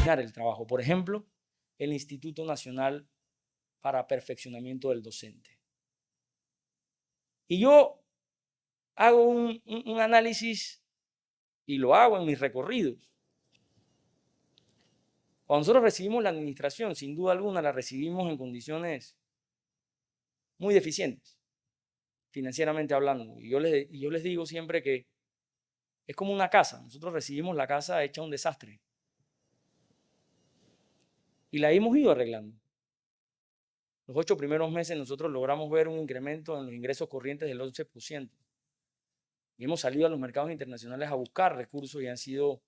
coordinar el trabajo. Por ejemplo, el Instituto Nacional para Perfeccionamiento del Docente. Y yo hago un análisis y lo hago en mis recorridos. Cuando nosotros recibimos la administración, sin duda alguna la recibimos en condiciones muy deficientes, financieramente hablando. Y yo les digo siempre que es como una casa. Nosotros recibimos la casa hecha un desastre. Y la hemos ido arreglando. Los 8 primeros meses nosotros logramos ver un incremento en los ingresos corrientes del 11%. Y hemos salido a los mercados internacionales a buscar recursos y han sido,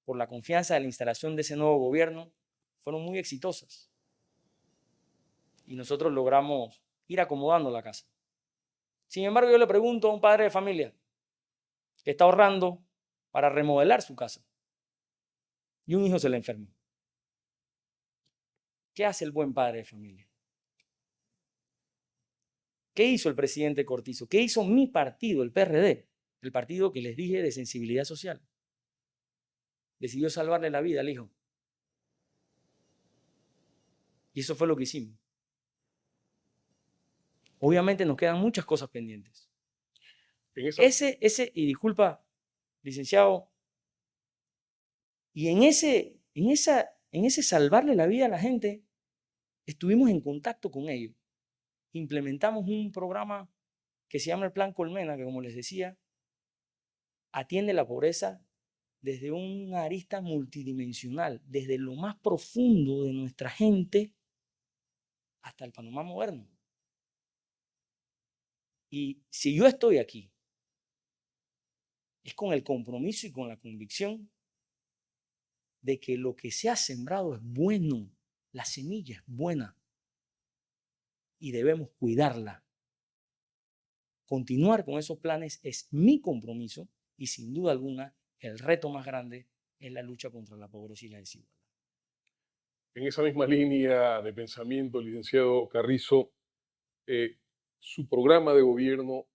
por la confianza de la instalación de ese nuevo gobierno, fueron muy exitosas. Y nosotros logramos ir acomodando la casa. Sin embargo, yo le pregunto a un padre de familia que está ahorrando para remodelar su casa y un hijo se le enferma. ¿Qué hace el buen padre de familia? ¿Qué hizo el presidente Cortizo? ¿Qué hizo mi partido, el PRD? El partido que les dije de sensibilidad social. Decidió salvarle la vida al hijo. Y eso fue lo que hicimos. Obviamente nos quedan muchas cosas pendientes. Y disculpa, licenciado, y en ese salvarle la vida a la gente, estuvimos en contacto con ellos. Implementamos un programa que se llama el Plan Colmena, que como les decía, atiende la pobreza desde una arista multidimensional, desde lo más profundo de nuestra gente hasta el Panamá moderno. Y si yo estoy aquí, es con el compromiso y con la convicción de que lo que se ha sembrado es bueno, la semilla es buena y debemos cuidarla. Continuar con esos planes es mi compromiso y sin duda alguna el reto más grande es la lucha contra la pobreza y la desigualdad. En esa misma línea de pensamiento, licenciado Carrizo, su programa de gobierno,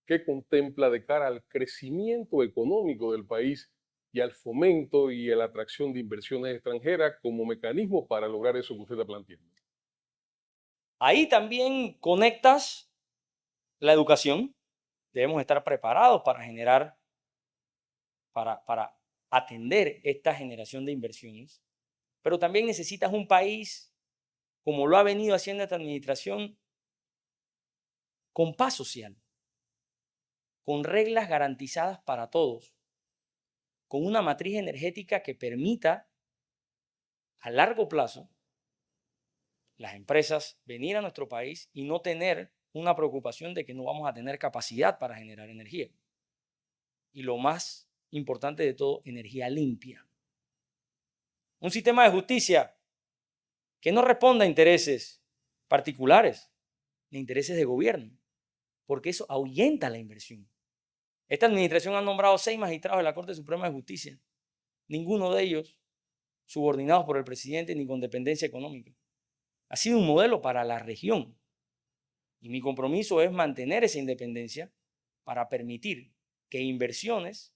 ¿qué contempla de cara al crecimiento económico del país y al fomento y a la atracción de inversiones extranjeras como mecanismo para lograr eso que usted está planteando? Ahí también conectas la educación. Debemos estar preparados para generar, para atender esta generación de inversiones. Pero también necesitas un país, como lo ha venido haciendo esta administración, con paz social, con reglas garantizadas para todos, con una matriz energética que permita a largo plazo las empresas venir a nuestro país y no tener una preocupación de que no vamos a tener capacidad para generar energía. Y lo más importante de todo, energía limpia. Un sistema de justicia que no responda a intereses particulares, ni intereses de gobierno, porque eso ahuyenta la inversión. Esta administración ha nombrado 6 magistrados de la Corte Suprema de Justicia, ninguno de ellos subordinados por el presidente ni con dependencia económica. Ha sido un modelo para la región y mi compromiso es mantener esa independencia para permitir que inversiones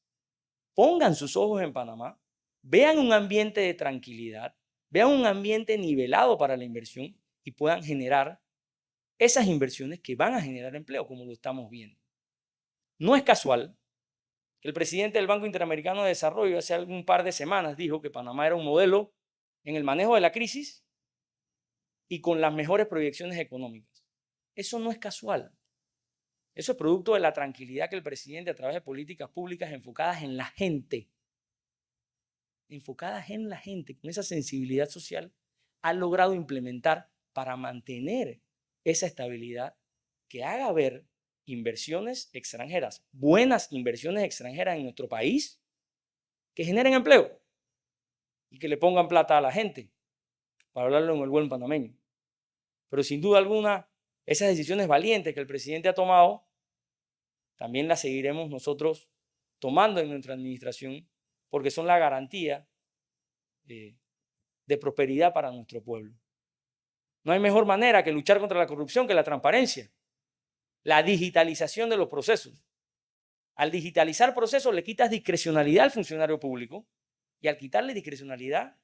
pongan sus ojos en Panamá, vean un ambiente de tranquilidad, vean un ambiente nivelado para la inversión y puedan generar esas inversiones que van a generar empleo, como lo estamos viendo. No es casual que el presidente del Banco Interamericano de Desarrollo hace algún par de semanas dijo que Panamá era un modelo en el manejo de la crisis y con las mejores proyecciones económicas. Eso no es casual. Eso es producto de la tranquilidad que el presidente, a través de políticas públicas enfocadas en la gente, con esa sensibilidad social, ha logrado implementar para mantener esa estabilidad que haga ver inversiones extranjeras, buenas inversiones extranjeras en nuestro país, que generen empleo y que le pongan plata a la gente, para hablarlo en el buen panameño. Pero sin duda alguna, esas decisiones valientes que el presidente ha tomado, también las seguiremos nosotros tomando en nuestra administración, porque son la garantía de prosperidad para nuestro pueblo. No hay mejor manera que luchar contra la corrupción que la transparencia, la digitalización de los procesos. Al digitalizar procesos le quitas discrecionalidad al funcionario público Y al quitarle discrecionalidad,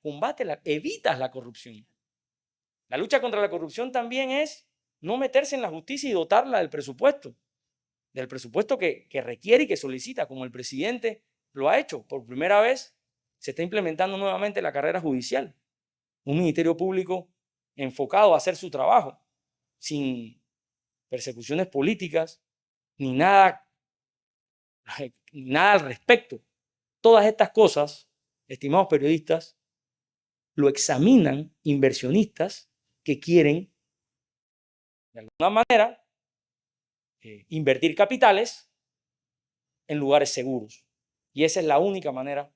evitas la corrupción. La lucha contra la corrupción también es no meterse en la justicia y dotarla del presupuesto que requiere y que solicita, como el presidente lo ha hecho. Por primera vez se está implementando nuevamente la carrera judicial. Un ministerio público enfocado a hacer su trabajo, sin persecuciones políticas, ni nada al respecto. Todas estas cosas, estimados periodistas, lo examinan inversionistas que quieren, de alguna manera, invertir capitales en lugares seguros. Y esa es la única manera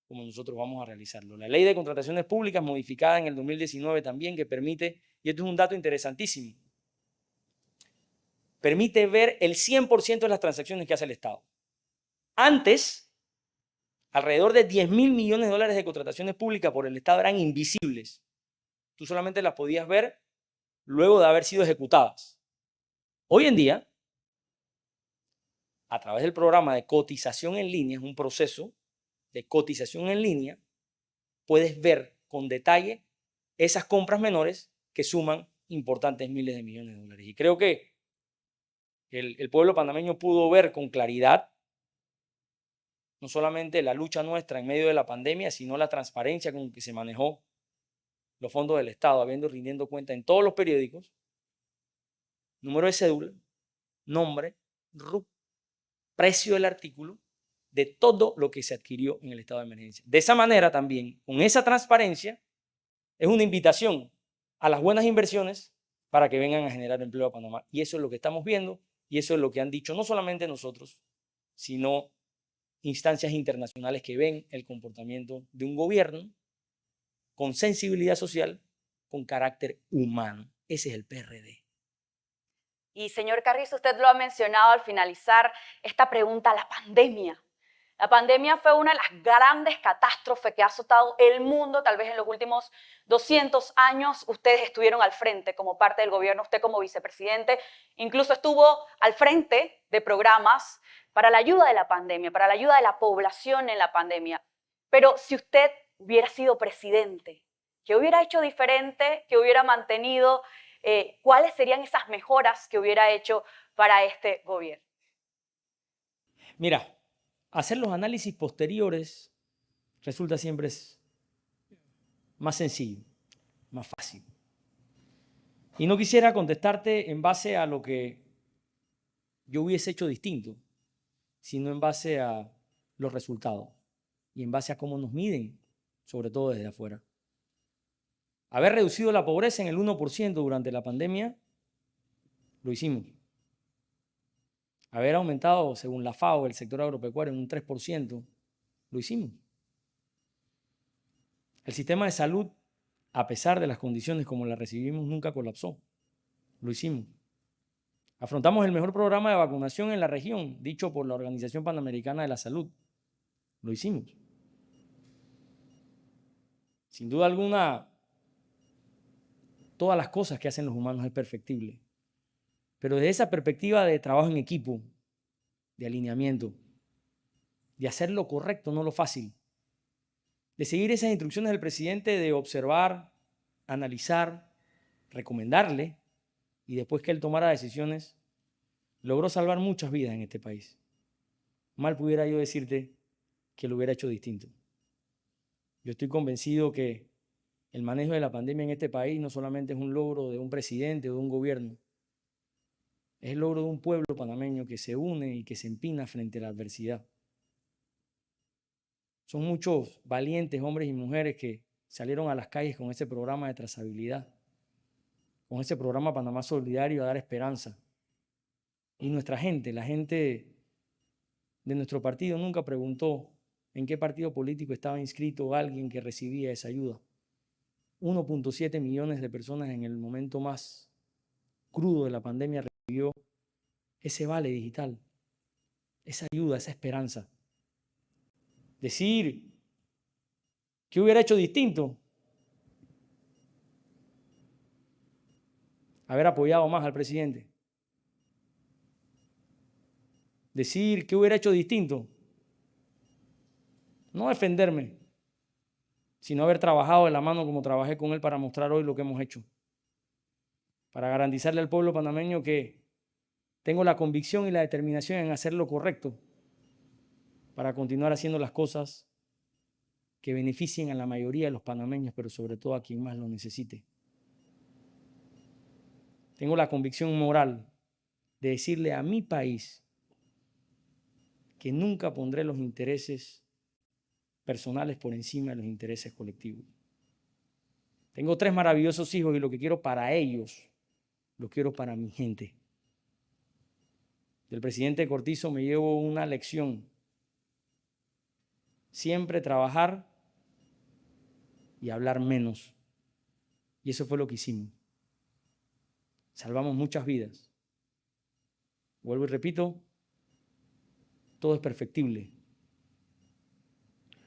como nosotros vamos a realizarlo. La ley de contrataciones públicas modificada en el 2019 también, que permite, y esto es un dato interesantísimo, permite ver el 100% de las transacciones que hace el Estado. Antes, alrededor de 10.000 millones de dólares de contrataciones públicas por el Estado eran invisibles. Tú solamente las podías ver luego de haber sido ejecutadas. Hoy en día, a través del programa de cotización en línea, es un proceso de cotización en línea, puedes ver con detalle esas compras menores que suman importantes miles de millones de dólares. Y creo que el pueblo panameño pudo ver con claridad no solamente la lucha nuestra en medio de la pandemia, sino la transparencia con que se manejó los fondos del Estado, rindiendo cuenta en todos los periódicos, número de cédula, nombre, RUC, precio del artículo, de todo lo que se adquirió en el estado de emergencia. De esa manera también, con esa transparencia, es una invitación a las buenas inversiones para que vengan a generar empleo a Panamá. Y eso es lo que estamos viendo y eso es lo que han dicho no solamente nosotros, sino instancias internacionales que ven el comportamiento de un gobierno con sensibilidad social, con carácter humano. Ese es el PRD. Y señor Carrizo, usted lo ha mencionado al finalizar esta pregunta, la pandemia. La pandemia fue una de las grandes catástrofes que ha azotado el mundo, tal vez en los últimos 200 años. Ustedes estuvieron al frente como parte del gobierno, usted como vicepresidente, incluso estuvo al frente de programas para la ayuda de la pandemia, para la ayuda de la población en la pandemia. Pero si usted hubiera sido presidente, ¿qué hubiera hecho diferente? ¿Qué hubiera mantenido? ¿Cuáles serían esas mejoras que hubiera hecho para este gobierno? Mira, hacer los análisis posteriores resulta siempre más sencillo, más fácil. Y no quisiera contestarte en base a lo que yo hubiese hecho distinto, sino en base a los resultados y en base a cómo nos miden, sobre todo desde afuera. Haber reducido la pobreza en el 1% durante la pandemia, lo hicimos. Haber aumentado, según la FAO, el sector agropecuario en un 3%, lo hicimos. El sistema de salud, a pesar de las condiciones como la recibimos, nunca colapsó. Lo hicimos. Afrontamos el mejor programa de vacunación en la región, dicho por la Organización Panamericana de la Salud. Lo hicimos. Sin duda alguna, todas las cosas que hacen los humanos es perfectible. Pero desde esa perspectiva de trabajo en equipo, de alineamiento, de hacer lo correcto, no lo fácil, de seguir esas instrucciones del presidente, de observar, analizar, recomendarle, y después que él tomara decisiones, logró salvar muchas vidas en este país. Mal pudiera yo decirte que lo hubiera hecho distinto. Yo estoy convencido que el manejo de la pandemia en este país no solamente es un logro de un presidente o de un gobierno, es el logro de un pueblo panameño que se une y que se empina frente a la adversidad. Son muchos valientes hombres y mujeres que salieron a las calles con ese programa de trazabilidad, con ese programa Panamá Solidario a dar esperanza. Y nuestra gente, la gente de nuestro partido, nunca preguntó en qué partido político estaba inscrito alguien que recibía esa ayuda. 1.7 millones de personas en el momento más crudo de la pandemia recibió ese vale digital, esa ayuda, esa esperanza. Decir ¿qué hubiera hecho distinto? Haber apoyado más al presidente. Decir ¿qué hubiera hecho distinto? No defenderme, sino haber trabajado de la mano como trabajé con él para mostrar hoy lo que hemos hecho. Para garantizarle al pueblo panameño que tengo la convicción y la determinación en hacer lo correcto para continuar haciendo las cosas que beneficien a la mayoría de los panameños, pero sobre todo a quien más lo necesite. Tengo la convicción moral de decirle a mi país que nunca pondré los intereses personales por encima de los intereses colectivos. Tengo 3 maravillosos hijos y lo que quiero para ellos, lo quiero para mi gente. Del presidente Cortizo me llevo una lección. Siempre trabajar y hablar menos. Y eso fue lo que hicimos. Salvamos muchas vidas. Vuelvo y repito, todo es perfectible,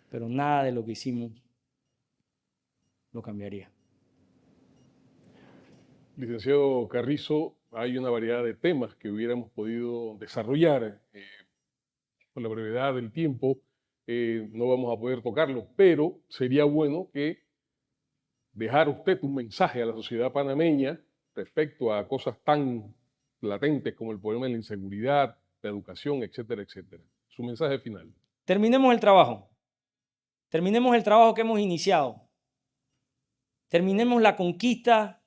pero nada de lo que hicimos lo cambiaría. Licenciado Carrizo, hay una variedad de temas que hubiéramos podido desarrollar. Por la brevedad del tiempo no vamos a poder tocarlo, pero sería bueno que dejara usted un mensaje a la sociedad panameña respecto a cosas tan latentes como el problema de la inseguridad, la educación, etcétera, etcétera. Su mensaje final. Terminemos el trabajo. Terminemos el trabajo que hemos iniciado. Terminemos la conquista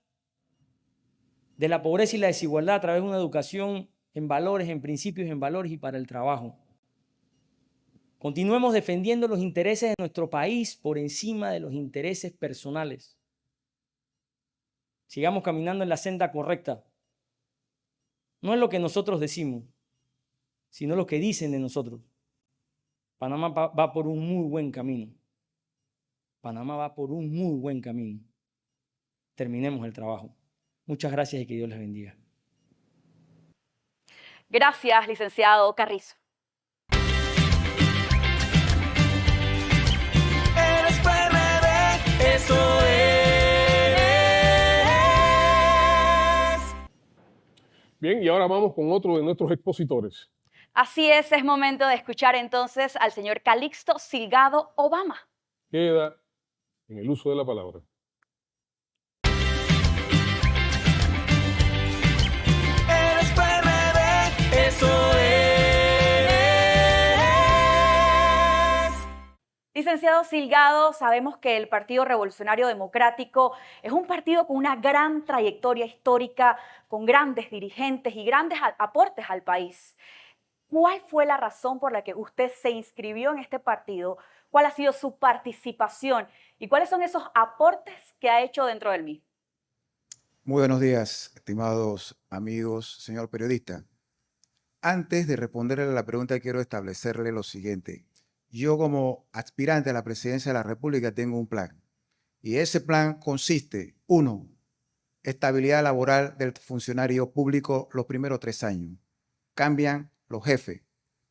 de la pobreza y la desigualdad a través de una educación en valores, en principios, en valores y para el trabajo. Continuemos defendiendo los intereses de nuestro país por encima de los intereses personales. Sigamos caminando en la senda correcta. No es lo que nosotros decimos, sino lo que dicen de nosotros. Panamá va por un muy buen camino. Panamá va por un muy buen camino. Terminemos el trabajo. Muchas gracias y que Dios les bendiga. Gracias, licenciado Carrizo. Eres PRD, eso es. Bien, y ahora vamos con otro de nuestros expositores. Así es momento de escuchar entonces al señor Calixto Silgado Obama. Queda en el uso de la palabra. Eres PRD, eso es. Licenciado Silgado, sabemos que el Partido Revolucionario Democrático es un partido con una gran trayectoria histórica, con grandes dirigentes y grandes aportes al país. ¿Cuál fue la razón por la que usted se inscribió en este partido? ¿Cuál ha sido su participación? ¿Y cuáles son esos aportes que ha hecho dentro del mismo? Muy buenos días, estimados amigos, señor periodista. Antes de responderle a la pregunta, quiero establecerle lo siguiente. Yo, como aspirante a la presidencia de la República, tengo un plan. Y ese plan consiste, 1, estabilidad laboral del funcionario público los primeros 3 años. Cambian los jefes,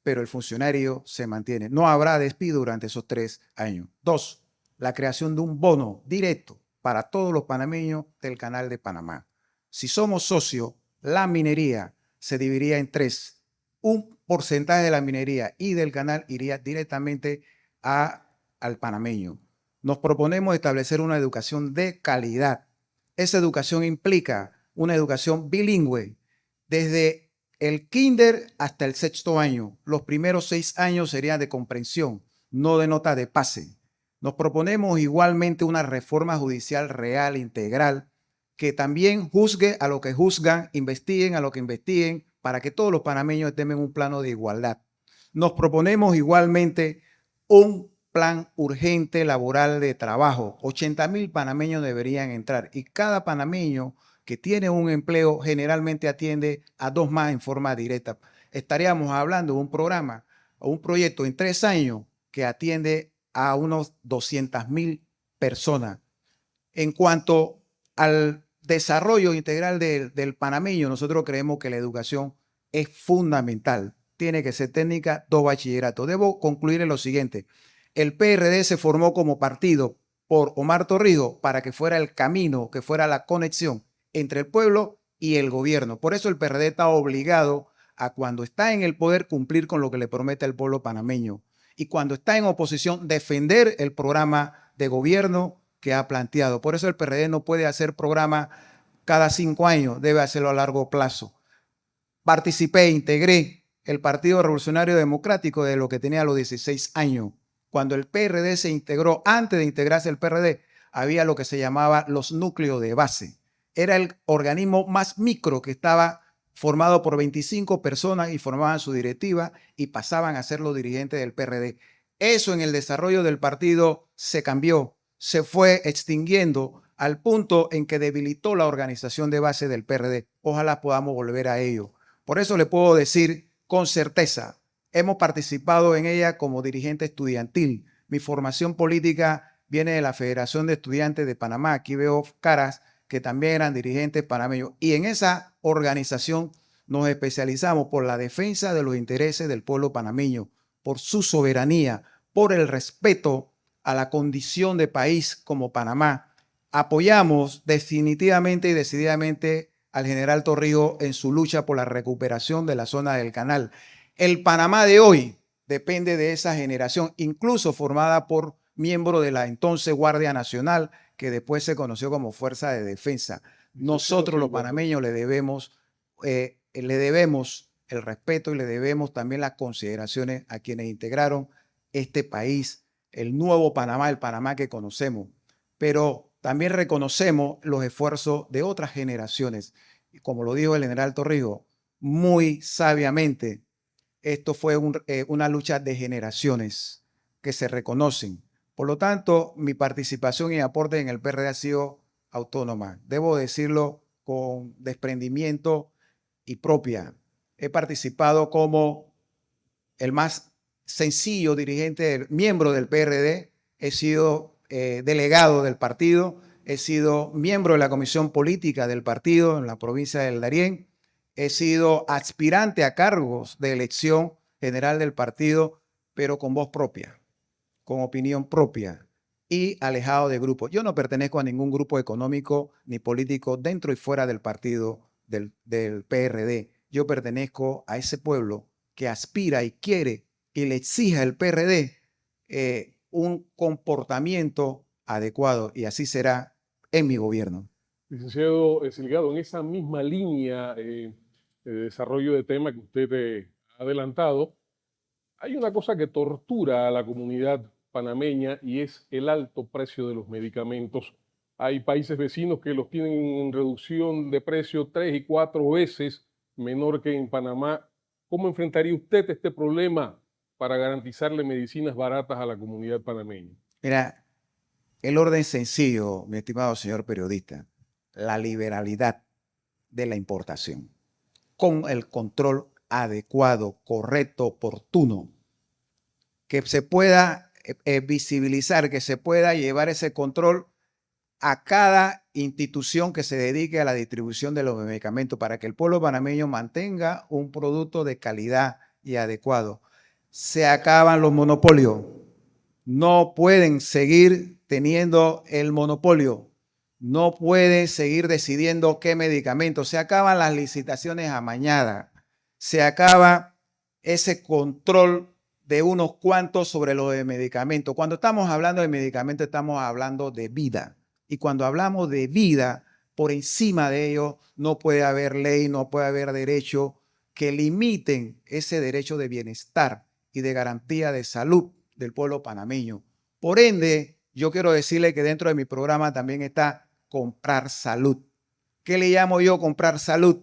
pero el funcionario se mantiene. No habrá despido durante esos 3 años. 2, la creación de un bono directo para todos los panameños del Canal de Panamá. Si somos socios, la minería se dividiría en 3. Un porcentaje de la minería y del canal iría directamente al panameño. Nos proponemos establecer una educación de calidad. Esa educación implica una educación bilingüe desde el kinder hasta el 6º año. Los primeros 6 años serían de comprensión, no de nota de pase. Nos proponemos igualmente una reforma judicial real, integral, que también juzgue a lo que juzgan, investiguen a lo que investiguen, para que todos los panameños estén en un plano de igualdad. Nos proponemos igualmente un plan urgente laboral de trabajo. 80,000 panameños deberían entrar y cada panameño que tiene un empleo generalmente atiende a 2 más en forma directa. Estaríamos hablando de un programa o un proyecto en 3 años que atiende a unos 200,000 personas. En cuanto al desarrollo integral del panameño, nosotros creemos que la educación es fundamental. Tiene que ser técnica, 2 bachilleratos. Debo concluir en lo siguiente. El PRD se formó como partido por Omar Torrijos para que fuera el camino, que fuera la conexión entre el pueblo y el gobierno. Por eso el PRD está obligado a, cuando está en el poder, cumplir con lo que le promete el pueblo panameño. y cuando está en oposición defender el programa de gobierno que ha planteado. Por eso el PRD no puede hacer programa cada 5 años, debe hacerlo a largo plazo. Participé, integré el Partido Revolucionario Democrático de lo que tenía los 16 años. Cuando el PRD se integró, antes de integrarse el PRD, había lo que se llamaba los núcleos de base. Era el organismo más micro que estaba formado por 25 personas y formaban su directiva y pasaban a ser los dirigentes del PRD. Eso en el desarrollo del partido se cambió, se fue extinguiendo al punto en que debilitó la organización de base del PRD. Ojalá podamos volver a ello. Por eso le puedo decir con certeza, hemos participado en ella como dirigente estudiantil. Mi formación política viene de la Federación de Estudiantes de Panamá. Aquí veo caras que también eran dirigentes panameños. Y en esa organización nos especializamos por la defensa de los intereses del pueblo panameño, por su soberanía, por el respeto a la condición de país como Panamá. Apoyamos definitivamente y decididamente al general Torrijos en su lucha por la recuperación de la zona del canal. El Panamá de hoy depende de esa generación, incluso formada por miembros de la entonces Guardia Nacional, que después se conoció como Fuerza de Defensa. Nosotros los panameños le debemos el respeto y le debemos también las consideraciones a quienes integraron este país, el nuevo Panamá, el Panamá que conocemos. Pero también reconocemos los esfuerzos de otras generaciones. Y como lo dijo el general Torrijos, muy sabiamente, esto fue una lucha de generaciones que se reconocen. Por lo tanto, mi participación y aporte en el PRD ha sido autónoma. Debo decirlo con desprendimiento y propia. He participado como el más sencillo dirigente, miembro del PRD. He sido delegado del partido, he sido miembro de la comisión política del partido en la provincia del Darién, he sido aspirante a cargos de elección general del partido, pero con voz propia, con opinión propia y alejado de grupos. Yo no pertenezco a ningún grupo económico ni político dentro y fuera del partido del PRD. Yo pertenezco a ese pueblo que aspira y quiere y le exige al PRD un comportamiento adecuado, y así será en mi gobierno. Licenciado Silgado, en esa misma línea de desarrollo de tema que usted ha adelantado, hay una cosa que tortura a la comunidad panameña y es el alto precio de los medicamentos. Hay países vecinos que los tienen en reducción de precio 3 y 4 veces menor que en Panamá. ¿Cómo enfrentaría usted este problema para garantizarle medicinas baratas a la comunidad panameña? Mira, el orden sencillo, mi estimado señor periodista, la liberalidad de la importación, con el control adecuado, correcto, oportuno, que se pueda visibilizar, que se pueda llevar ese control a cada institución que se dedique a la distribución de los medicamentos para que el pueblo panameño mantenga un producto de calidad y adecuado. Se acaban los monopolios. No pueden seguir teniendo el monopolio. No pueden seguir decidiendo qué medicamentos. Se acaban las licitaciones amañadas. Se acaba ese control de unos cuantos sobre lo de medicamentos. Cuando estamos hablando de medicamentos, estamos hablando de vida. Y cuando hablamos de vida, por encima de ello, no puede haber ley, no puede haber derecho que limiten ese derecho de bienestar y de garantía de salud del pueblo panameño. Por ende, yo quiero decirle que dentro de mi programa también está comprar salud. ¿Qué le llamo yo comprar salud?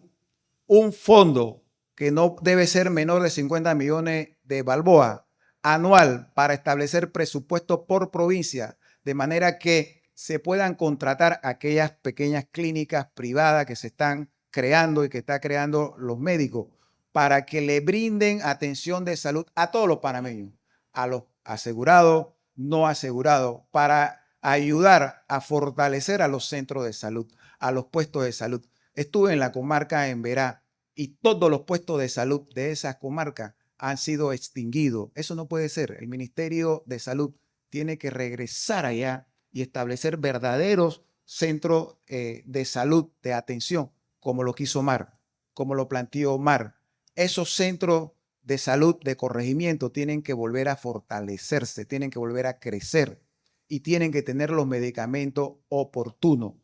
Un fondo que no debe ser menor de 50 millones de balboa anual para establecer presupuestos por provincia, de manera que se puedan contratar aquellas pequeñas clínicas privadas que se están creando y que están creando los médicos para que le brinden atención de salud a todos los panameños, a los asegurados, no asegurados, para ayudar a fortalecer a los centros de salud, a los puestos de salud. Estuve en la comarca en Verá y todos los puestos de salud de esas comarcas han sido extinguidos. Eso no puede ser. El Ministerio de Salud tiene que regresar allá y establecer verdaderos centros de salud, de atención, como lo quiso Mar, como lo planteó Mar. Esos centros de salud, de corregimiento, tienen que volver a fortalecerse, tienen que volver a crecer y tienen que tener los medicamentos oportunos.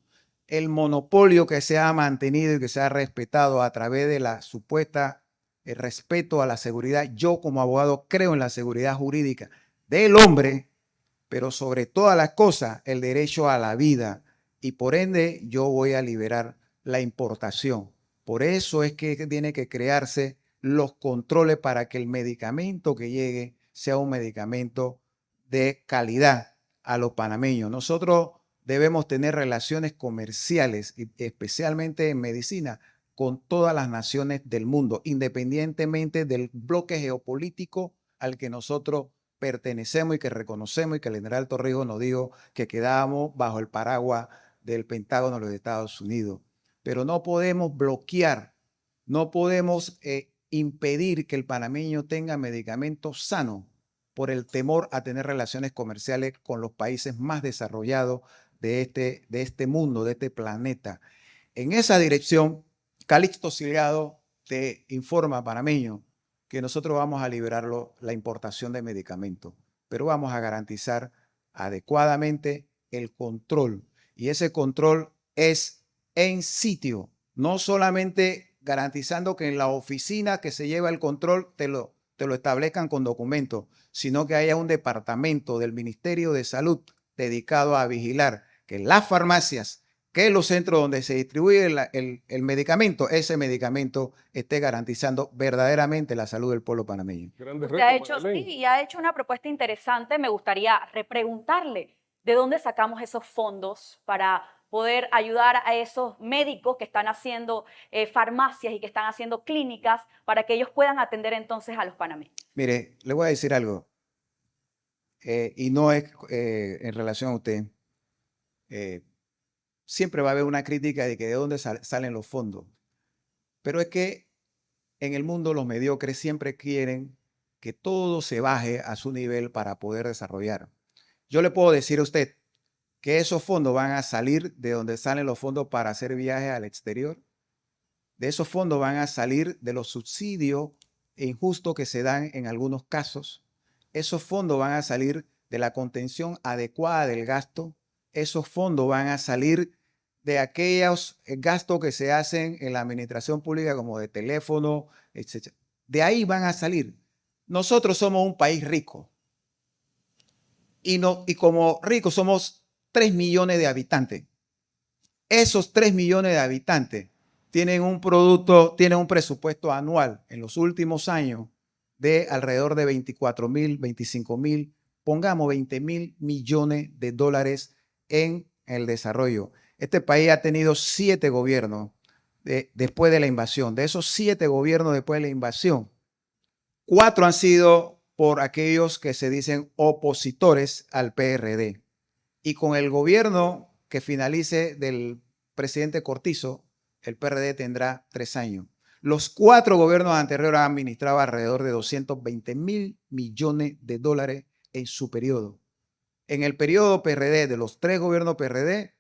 El monopolio que se ha mantenido y que se ha respetado a través de la supuesta respeto a la seguridad, yo como abogado creo en la seguridad jurídica del hombre, pero sobre todas las cosas, el derecho a la vida, y por ende yo voy a liberar la importación. Por eso es que tiene que crearse los controles para que el medicamento que llegue sea un medicamento de calidad a los panameños. Nosotros debemos tener relaciones comerciales, especialmente en medicina, con todas las naciones del mundo, independientemente del bloque geopolítico al que nosotros pertenecemos y que reconocemos, y que el general Torrijos nos dijo que quedábamos bajo el paraguas del Pentágono de los Estados Unidos. Pero no podemos bloquear, no podemos impedir que el panameño tenga medicamentos sanos por el temor a tener relaciones comerciales con los países más desarrollados de este mundo, de este planeta. En esa dirección, Calixto Silgado te informa, panameño, que nosotros vamos a liberar la importación de medicamentos, pero vamos a garantizar adecuadamente el control. Y ese control es en sitio, no solamente garantizando que en la oficina que se lleva el control te lo establezcan con documentos, sino que haya un departamento del Ministerio de Salud dedicado a vigilar que las farmacias, que los centros donde se distribuye el medicamento, ese medicamento esté garantizando verdaderamente la salud del pueblo panameño. Grandes Usted ha retos, hecho, Marilyn. sí, y ha hecho una propuesta interesante. Me gustaría repreguntarle de dónde sacamos esos fondos para poder ayudar a esos médicos que están haciendo farmacias y que están haciendo clínicas para que ellos puedan atender entonces a los panameños. Mire, le voy a decir algo, y no es en relación a usted. Siempre va a haber una crítica de que de dónde salen los fondos. Pero es que en el mundo los mediocres siempre quieren que todo se baje a su nivel para poder desarrollar. Yo le puedo decir a usted que esos fondos van a salir de donde salen los fondos para hacer viajes al exterior. De esos fondos van a salir de los subsidios injustos que se dan en algunos casos. Esos fondos van a salir de la contención adecuada del gasto. Esos fondos van a salir de aquellos gastos que se hacen en la administración pública, como de teléfono, etc. De ahí van a salir. Nosotros somos un país rico. Y como ricos somos 3 millones de habitantes. Esos 3 millones de habitantes tienen un presupuesto anual en los últimos años de alrededor de 24.000, 25.000, pongamos 20.000 millones de dólares en el desarrollo. Este país ha tenido 7 gobiernos después de la invasión. De esos 7 gobiernos después de la invasión, 4 han sido por aquellos que se dicen opositores al PRD. Y con el gobierno que finalice del presidente Cortizo, el PRD tendrá 3 años. Los 4 gobiernos anteriores han administrado alrededor de 220.000 millones de dólares en su periodo. En el periodo PRD, de los 3 gobiernos PRD,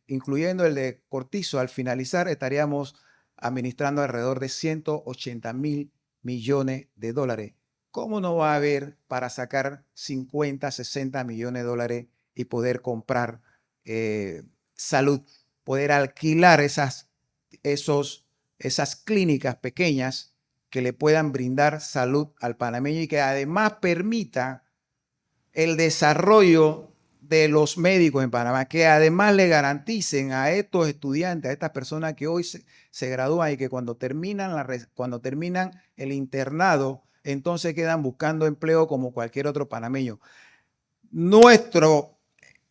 incluyendo el de Cortizo, al finalizar estaríamos administrando alrededor de 180.000 millones de dólares. ¿Cómo no va a haber para sacar 50, 60 millones de dólares y poder comprar salud, poder alquilar esas clínicas pequeñas que le puedan brindar salud al panameño y que además permita el desarrollo de los médicos en Panamá, que además le garanticen a estos estudiantes, a estas personas que hoy se gradúan y que cuando terminan el internado, entonces quedan buscando empleo como cualquier otro panameño. Nuestro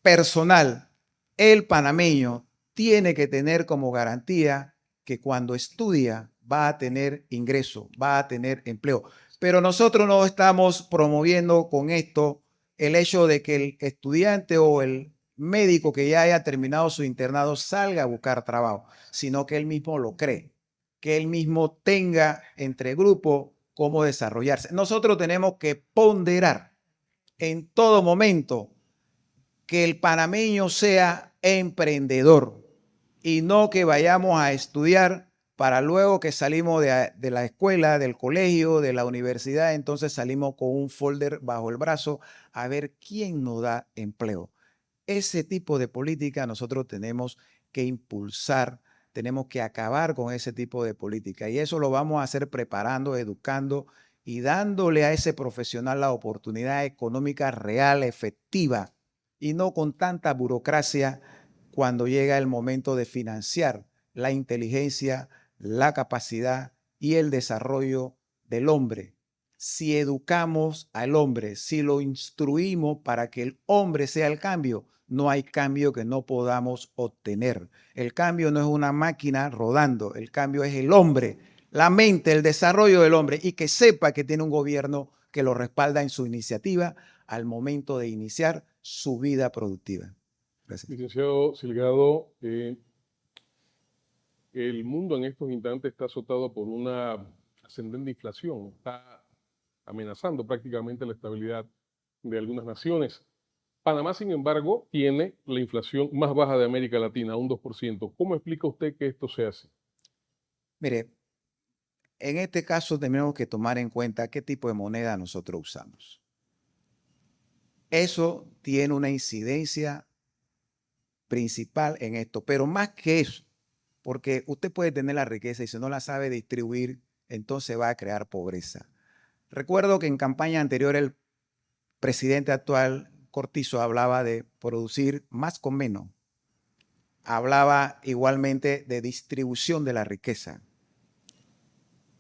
personal, el panameño, tiene que tener como garantía que cuando estudia va a tener ingreso, va a tener empleo. Pero nosotros no estamos promoviendo con esto el hecho de que el estudiante o el médico que ya haya terminado su internado salga a buscar trabajo, sino que él mismo lo cree, que él mismo tenga entre grupos cómo desarrollarse. Nosotros tenemos que ponderar en todo momento que el panameño sea emprendedor y no que vayamos a estudiar para luego que salimos de la escuela, del colegio, de la universidad, entonces salimos con un folder bajo el brazo a ver quién nos da empleo. Ese tipo de política nosotros tenemos que impulsar, tenemos que acabar con ese tipo de política y eso lo vamos a hacer preparando, educando y dándole a ese profesional la oportunidad económica real, efectiva y no con tanta burocracia cuando llega el momento de financiar la inteligencia, la capacidad y el desarrollo del hombre. Si educamos al hombre, si lo instruimos para que el hombre sea el cambio, no hay cambio que no podamos obtener. El cambio no es una máquina rodando, el cambio es el hombre, la mente, el desarrollo del hombre y que sepa que tiene un gobierno que lo respalda en su iniciativa al momento de iniciar su vida productiva. Gracias. Licenciado Silgado, el mundo en estos instantes está azotado por una ascendente inflación, está amenazando prácticamente la estabilidad de algunas naciones. Panamá, sin embargo, tiene la inflación más baja de América Latina, un 2%. ¿Cómo explica usted que esto se hace? Mire, en este caso tenemos que tomar en cuenta qué tipo de moneda nosotros usamos. Eso tiene una incidencia principal en esto, pero más que eso, porque usted puede tener la riqueza y si no la sabe distribuir, entonces va a crear pobreza. Recuerdo que en campaña anterior el presidente actual, Cortizo, hablaba de producir más con menos. Hablaba igualmente de distribución de la riqueza.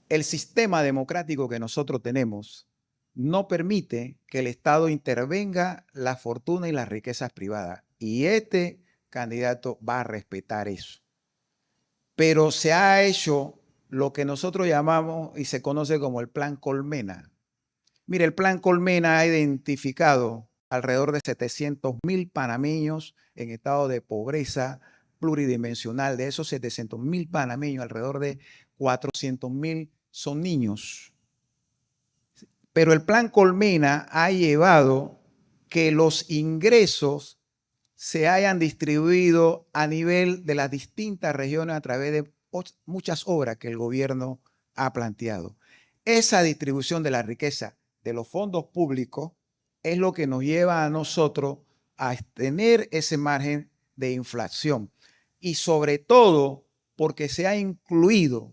El sistema democrático que nosotros tenemos no permite que el Estado intervenga la fortuna y las riquezas privadas. Y este candidato va a respetar eso. Pero se ha hecho lo que nosotros llamamos y se conoce como el Plan Colmena. Mire, el Plan Colmena ha identificado alrededor de 700,000 panameños en estado de pobreza pluridimensional. De esos 700,000 panameños, alrededor de 400,000 son niños. Pero el Plan Colmena ha llevado que los ingresos se hayan distribuido a nivel de las distintas regiones a través de muchas obras que el gobierno ha planteado. Esa distribución de la riqueza de los fondos públicos es lo que nos lleva a nosotros a tener ese margen de inflación y sobre todo porque se ha incluido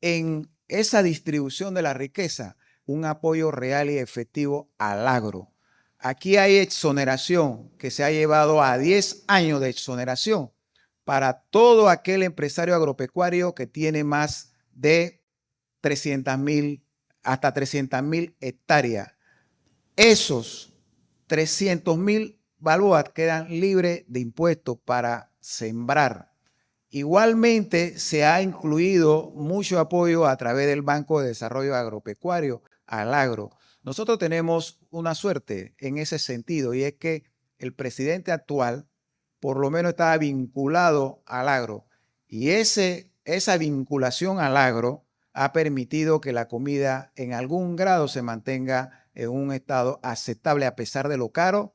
en esa distribución de la riqueza un apoyo real y efectivo al agro. Aquí hay exoneración que se ha llevado a 10 años de exoneración para todo aquel empresario agropecuario que tiene más de 300,000 hasta 300,000 hectáreas. Esos 300,000 balboas quedan libres de impuestos para sembrar. Igualmente se ha incluido mucho apoyo a través del Banco de Desarrollo Agropecuario al agro. Nosotros tenemos una suerte en ese sentido y es que el presidente actual por lo menos estaba vinculado al agro y esa vinculación al agro ha permitido que la comida en algún grado se mantenga en un estado aceptable a pesar de lo caro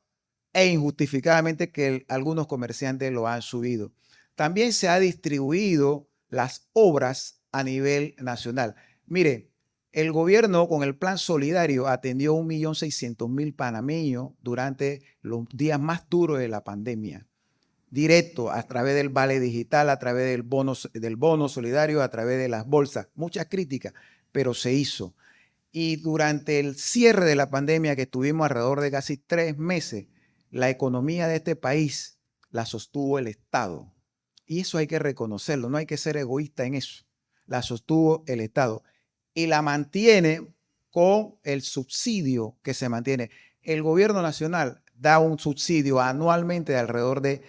e injustificadamente que algunos comerciantes lo han subido. También se ha distribuido las obras a nivel nacional. Mire, el gobierno con el plan solidario atendió 1.600.000 panameños durante los días más duros de la pandemia. Directo, a través del vale digital, a través del bono solidario, a través de las bolsas. Muchas críticas, pero se hizo. Y durante el cierre de la pandemia, que estuvimos alrededor de casi 3 meses, la economía de este país la sostuvo el Estado. Y eso hay que reconocerlo, no hay que ser egoísta en eso. La sostuvo el Estado. Y la mantiene con el subsidio que se mantiene. El gobierno nacional da un subsidio anualmente de alrededor de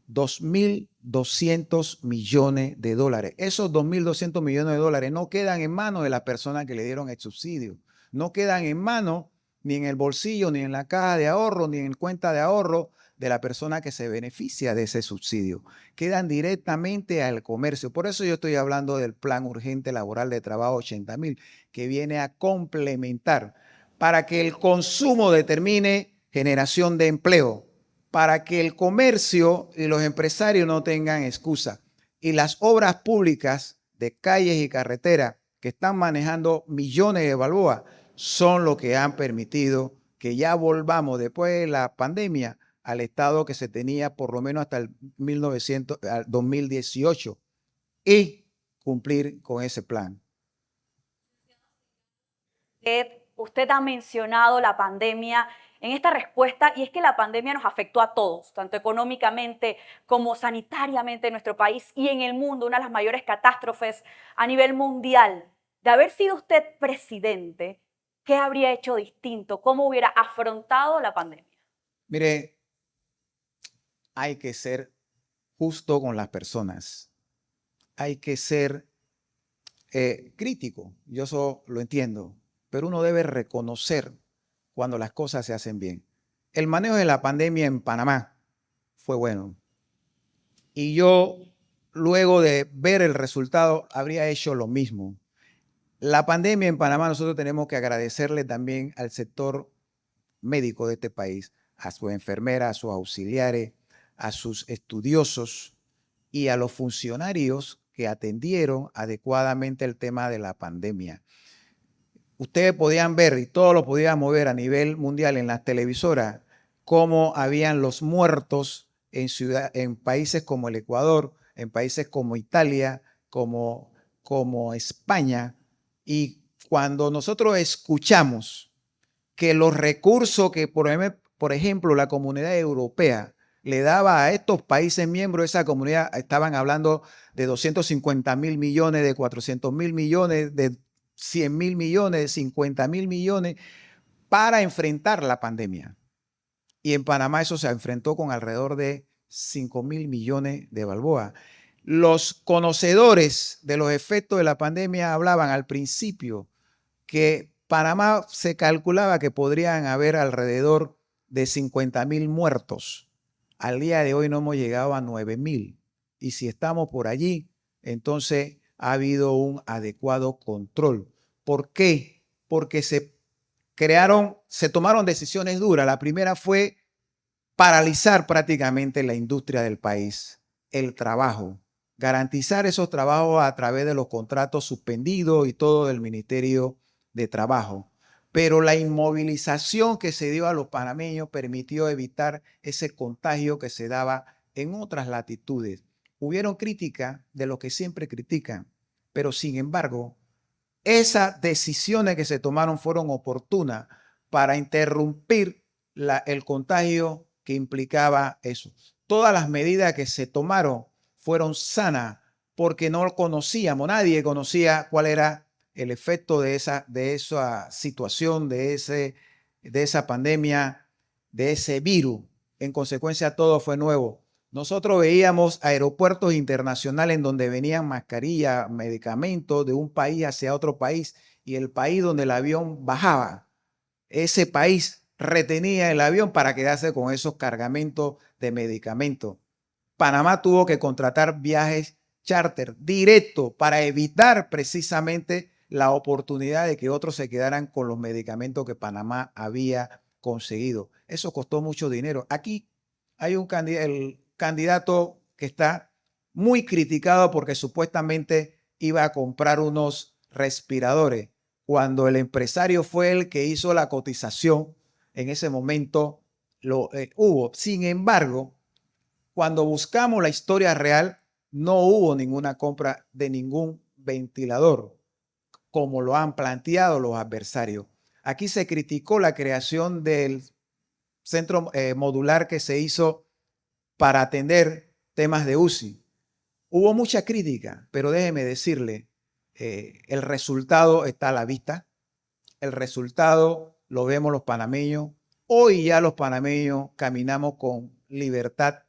2.200 millones de dólares. Esos 2.200 millones de dólares no quedan en manos de las personas que le dieron el subsidio. No quedan en manos ni en el bolsillo, ni en la caja de ahorro, ni en cuenta de ahorro de la persona que se beneficia de ese subsidio. Quedan directamente al comercio. Por eso yo estoy hablando del Plan Urgente Laboral de Trabajo 80.000, que viene a complementar para que el consumo determine generación de empleo, para que el comercio y los empresarios no tengan excusa y las obras públicas de calles y carreteras que están manejando millones de balboas son los que han permitido que ya volvamos después de la pandemia al estado que se tenía por lo menos hasta el 2018 y cumplir con ese plan. Usted ha mencionado la pandemia en esta respuesta y es que la pandemia nos afectó a todos, tanto económicamente como sanitariamente en nuestro país y en el mundo, una de las mayores catástrofes a nivel mundial. De haber sido usted presidente, ¿qué habría hecho distinto? ¿Cómo hubiera afrontado la pandemia? Mire, hay que ser justo con las personas. Hay que ser crítico. Yo eso lo entiendo, pero uno debe reconocer cuando las cosas se hacen bien. El manejo de la pandemia en Panamá fue bueno. Y yo, luego de ver el resultado, habría hecho lo mismo. La pandemia en Panamá, nosotros tenemos que agradecerle también al sector médico de este país, a sus enfermeras, a sus auxiliares, a sus estudiosos y a los funcionarios que atendieron adecuadamente el tema de la pandemia. Ustedes podían ver, y todos lo podíamos ver a nivel mundial en las televisoras, cómo habían los muertos en países como el Ecuador, en países como Italia, como España. Y cuando nosotros escuchamos que los recursos que, por ejemplo, la Comunidad Europea le daba a estos países miembros de esa comunidad, estaban hablando de 250.000 millones, de 400.000 millones, de 100.000 millones, de 50.000 millones para enfrentar la pandemia. Y en Panamá eso se enfrentó con alrededor de 5.000 millones de balboas. Los conocedores de los efectos de la pandemia hablaban al principio que Panamá se calculaba que podrían haber alrededor de 50.000 muertos. Al día de hoy no hemos llegado a 9.000. Y si estamos por allí, entonces ha habido un adecuado control. ¿Por qué? Porque se tomaron decisiones duras. La primera fue paralizar prácticamente la industria del país, el trabajo, garantizar esos trabajos a través de los contratos suspendidos y todo del Ministerio de Trabajo. Pero la inmovilización que se dio a los panameños permitió evitar ese contagio que se daba en otras latitudes. Hubieron críticas de los que siempre critican, pero sin embargo, esas decisiones que se tomaron fueron oportunas para interrumpir el contagio que implicaba eso. Todas las medidas que se tomaron fueron sanas porque no conocíamos, nadie conocía cuál era el efecto de esa situación, de esa pandemia, de ese virus. En consecuencia, todo fue nuevo. Nosotros veíamos aeropuertos internacionales en donde venían mascarillas, medicamentos de un país hacia otro país y el país donde el avión bajaba, ese país retenía el avión para quedarse con esos cargamentos de medicamentos. Panamá tuvo que contratar viajes charter directo para evitar precisamente la oportunidad de que otros se quedaran con los medicamentos que Panamá había conseguido. Eso costó mucho dinero. Aquí hay el candidato que está muy criticado porque supuestamente iba a comprar unos respiradores, cuando el empresario fue el que hizo la cotización. En ese momento lo hubo. Sin embargo, cuando buscamos la historia real, no hubo ninguna compra de ningún ventilador, como lo han planteado los adversarios. Aquí se criticó la creación del centro modular que se hizo para atender temas de UCI. Hubo mucha crítica, pero déjeme decirle, el resultado está a la vista. El resultado lo vemos los panameños. Hoy ya los panameños caminamos con libertad,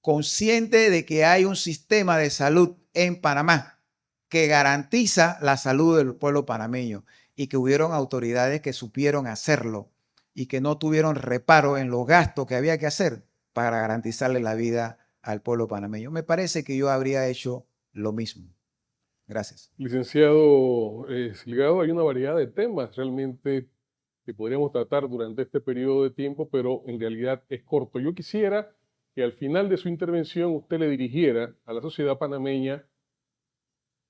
consciente de que hay un sistema de salud en Panamá que garantiza la salud del pueblo panameño y que hubieron autoridades que supieron hacerlo y que no tuvieron reparo en los gastos que había que hacer para garantizarle la vida al pueblo panameño. Me parece que yo habría hecho lo mismo. Gracias. Licenciado Silgado, hay una variedad de temas realmente que podríamos tratar durante este periodo de tiempo, pero en realidad es corto. Yo quisiera que al final de su intervención usted le dirigiera a la sociedad panameña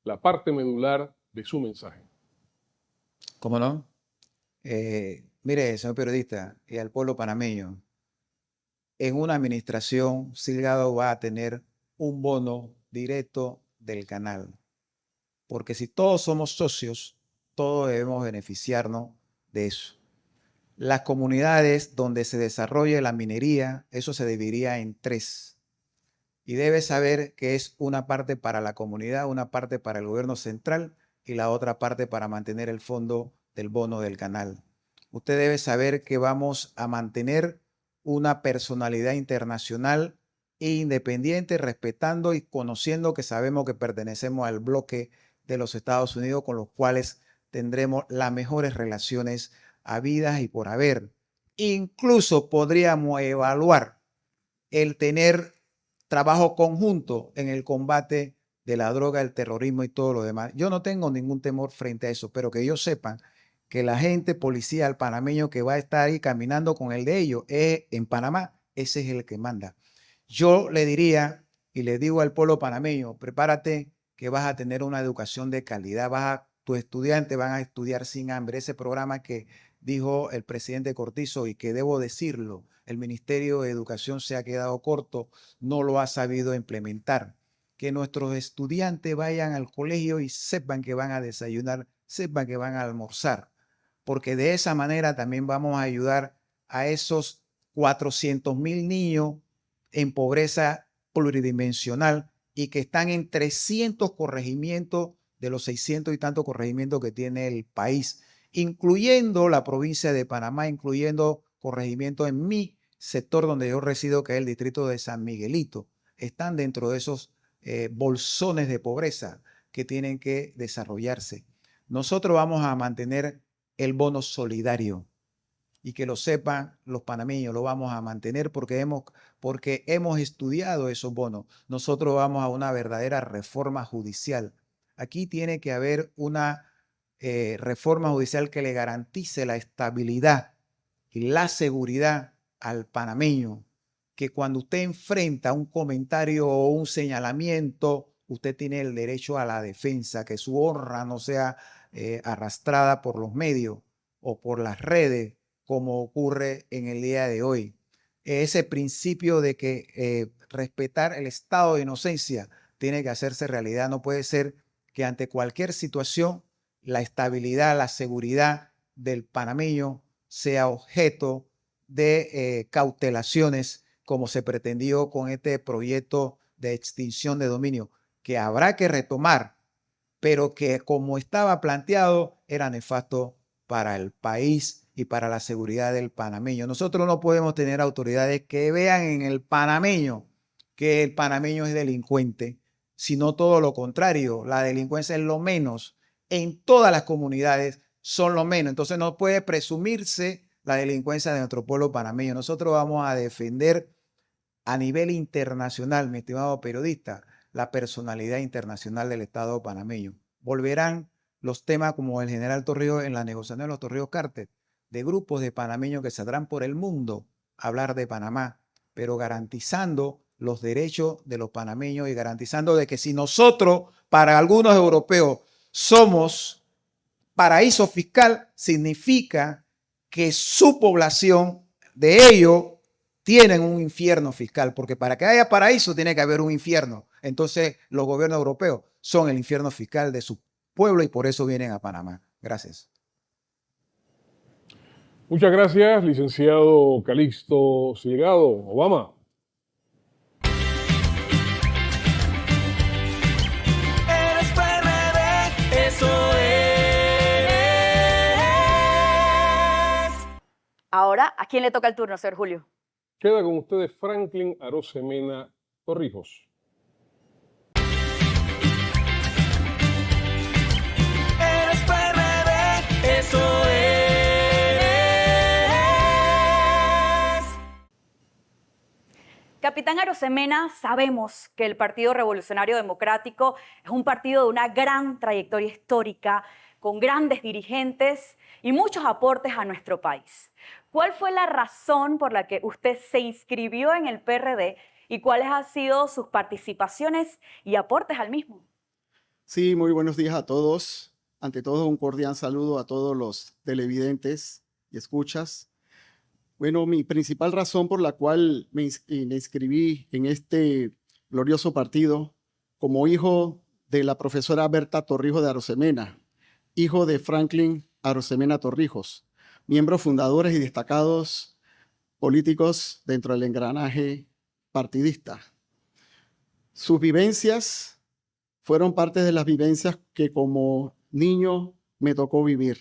la parte medular de su mensaje. ¿Cómo no? Mire, señor periodista, y al pueblo panameño, en una administración, Silgado va a tener un bono directo del canal. Porque si todos somos socios, todos debemos beneficiarnos de eso. Las comunidades donde se desarrolle la minería, eso se dividiría en 3. Y debe saber que es una parte para la comunidad, una parte para el gobierno central y la otra parte para mantener el fondo del bono del canal. Usted debe saber que vamos a mantener una personalidad internacional e independiente, respetando y conociendo que sabemos que pertenecemos al bloque de los Estados Unidos, con los cuales tendremos las mejores relaciones habidas y por haber. Incluso podríamos evaluar el tener trabajo conjunto en el combate de la droga, el terrorismo y todo lo demás. Yo no tengo ningún temor frente a eso, pero que ellos sepan que la gente policial panameño que va a estar ahí caminando con el de ellos en Panamá, ese es el que manda. Yo le diría y le digo al pueblo panameño, prepárate que vas a tener una educación de calidad, tus estudiantes van a estudiar sin hambre. Ese programa que dijo el presidente Cortizo y que debo decirlo, el Ministerio de Educación se ha quedado corto, no lo ha sabido implementar. Que nuestros estudiantes vayan al colegio y sepan que van a desayunar, sepan que van a almorzar, porque de esa manera también vamos a ayudar a esos 400.000 niños en pobreza pluridimensional y que están en 300 corregimientos de los 600 y tantos corregimientos que tiene el país, incluyendo la provincia de Panamá, incluyendo corregimientos en mi sector donde yo resido, que es el distrito de San Miguelito. Están dentro de esos bolsones de pobreza que tienen que desarrollarse. Nosotros vamos a mantener el bono solidario y que lo sepan los panameños, lo vamos a mantener porque hemos estudiado esos bonos. Nosotros vamos a una verdadera reforma judicial. Aquí tiene que haber una reforma judicial que le garantice la estabilidad y la seguridad al panameño, que cuando usted enfrenta un comentario o un señalamiento, usted tiene el derecho a la defensa, que su honra no sea arrastrada por los medios o por las redes, como ocurre en el día de hoy. Ese principio de que respetar el estado de inocencia tiene que hacerse realidad. No puede ser que ante cualquier situación la estabilidad, la seguridad del panameño sea objeto de cautelaciones como se pretendió con este proyecto de extinción de dominio, que habrá que retomar, pero que como estaba planteado era nefasto para el país y para la seguridad del panameño. Nosotros no podemos tener autoridades que vean en el panameño que el panameño es delincuente, sino todo lo contrario. La delincuencia es lo menos. En todas las comunidades son lo menos. Entonces no puede presumirse la delincuencia de nuestro pueblo panameño. Nosotros vamos a defender a nivel internacional, mi estimado periodista, la personalidad internacional del Estado panameño. Volverán los temas como el general Torrijos en la negociación de los Torrijos Cartel, de grupos de panameños que saldrán por el mundo a hablar de Panamá, pero garantizando los derechos de los panameños y garantizando de que si nosotros, para algunos europeos, somos paraíso fiscal, significa que su población, de ellos, tienen un infierno fiscal, porque para que haya paraíso tiene que haber un infierno. Entonces los gobiernos europeos son el infierno fiscal de su pueblo y por eso vienen a Panamá. Gracias. Muchas gracias, licenciado Calixto Silgado. Obama. Eres PRD, eso es. Ahora, ¿a quién le toca el turno, señor Julio? Queda con ustedes Franklin Arosemena Torrijos. Eres PRD, eso es. Capitán Arosemena, sabemos que el Partido Revolucionario Democrático es un partido de una gran trayectoria histórica, con grandes dirigentes y muchos aportes a nuestro país. ¿Cuál fue la razón por la que usted se inscribió en el PRD y cuáles han sido sus participaciones y aportes al mismo? Sí, muy buenos días a todos. Ante todo, un cordial saludo a todos los televidentes y escuchas. Bueno, mi principal razón por la cual me inscribí en este glorioso partido como hijo de la profesora Berta Torrijos de Arosemena, hijo de Franklin Arosemena Torrijos, miembros fundadores y destacados políticos dentro del engranaje partidista. Sus vivencias fueron parte de las vivencias que como niño me tocó vivir.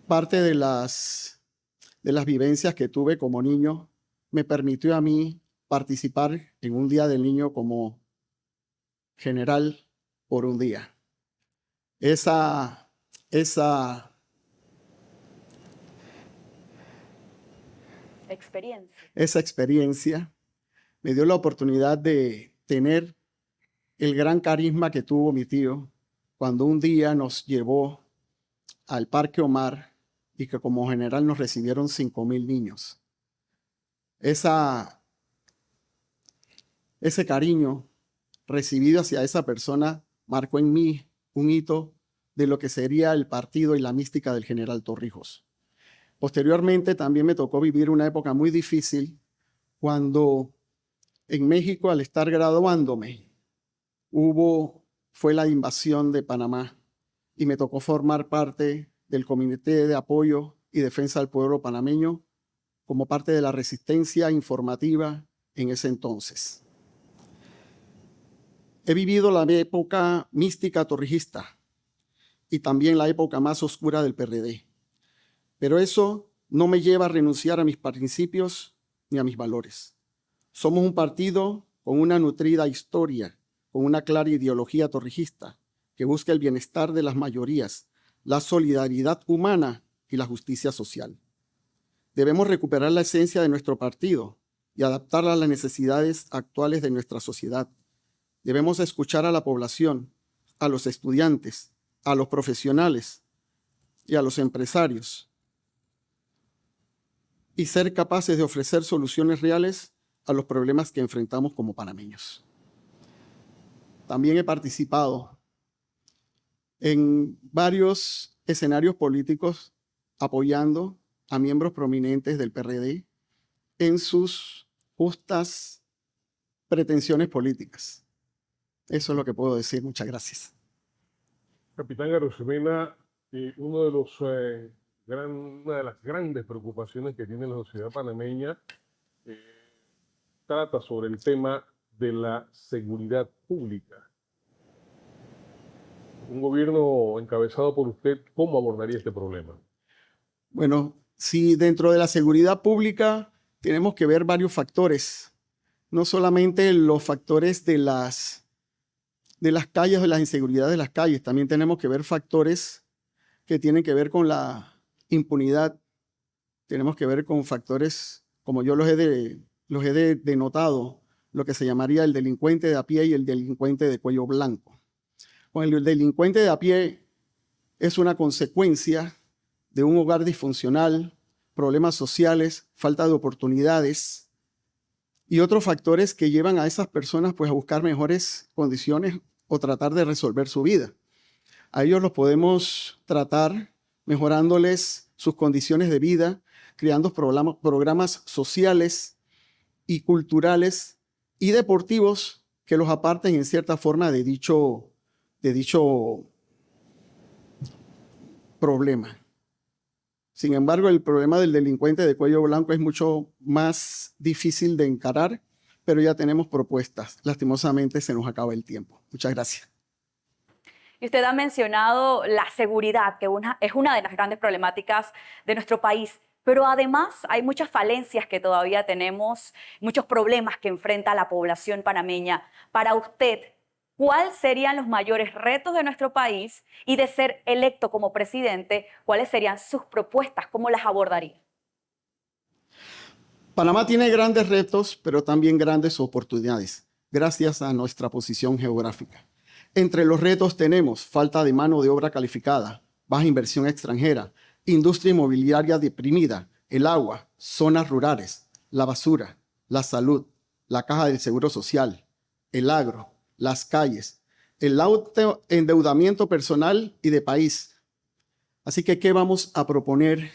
Parte de las vivencias que tuve como niño me permitió a mí participar en un Día del Niño como general por un día. Esa experiencia me dio la oportunidad de tener el gran carisma que tuvo mi tío cuando un día nos llevó al Parque Omar y que como general nos recibieron 5,000 niños. Ese cariño recibido hacia esa persona marcó en mí un hito de lo que sería el partido y la mística del general Torrijos. Posteriormente también me tocó vivir una época muy difícil cuando en México, al estar graduándome, fue la invasión de Panamá y me tocó formar parte del Comité de Apoyo y Defensa del Pueblo Panameño como parte de la resistencia informativa en ese entonces. He vivido la época mística torrijista y también la época más oscura del PRD, pero eso no me lleva a renunciar a mis principios ni a mis valores. Somos un partido con una nutrida historia, con una clara ideología torrijista que busca el bienestar de las mayorías, la solidaridad humana y la justicia social. Debemos recuperar la esencia de nuestro partido y adaptarla a las necesidades actuales de nuestra sociedad. Debemos escuchar a la población, a los estudiantes, a los profesionales y a los empresarios y ser capaces de ofrecer soluciones reales a los problemas que enfrentamos como panameños. También he participado en varios escenarios políticos apoyando a miembros prominentes del PRD en sus justas pretensiones políticas. Eso es lo que puedo decir. Muchas gracias. Capitán Arosemena, una de las grandes preocupaciones que tiene la sociedad panameña trata sobre el tema de la seguridad pública. Un gobierno encabezado por usted, ¿cómo abordaría este problema? Bueno, sí, dentro de la seguridad pública tenemos que ver varios factores. No solamente los factores de las calles, de la inseguridad de las calles, también tenemos que ver factores que tienen que ver con la impunidad. Tenemos que ver con factores, como yo los he denotado, lo que se llamaría el delincuente de a pie y el delincuente de cuello blanco. Con el delincuente de a pie es una consecuencia de un hogar disfuncional, problemas sociales, falta de oportunidades y otros factores que llevan a esas personas pues, a buscar mejores condiciones o tratar de resolver su vida. A ellos los podemos tratar mejorándoles sus condiciones de vida, creando programas sociales y culturales y deportivos que los aparten en cierta forma de dicho problema. Sin embargo, el problema del delincuente de cuello blanco es mucho más difícil de encarar, pero ya tenemos propuestas. Lastimosamente se nos acaba el tiempo. Muchas gracias. Y usted ha mencionado la seguridad, que es una de las grandes problemáticas de nuestro país. Pero además hay muchas falencias que todavía tenemos, muchos problemas que enfrenta la población panameña. Para usted, ¿cuáles serían los mayores retos de nuestro país? Y de ser electo como presidente, ¿cuáles serían sus propuestas? ¿Cómo las abordaría? Panamá tiene grandes retos, pero también grandes oportunidades, gracias a nuestra posición geográfica. Entre los retos tenemos falta de mano de obra calificada, baja inversión extranjera, industria inmobiliaria deprimida, el agua, zonas rurales, la basura, la salud, la caja del seguro social, el agro, las calles, el autoendeudamiento personal y de país. Así que, ¿qué vamos a proponer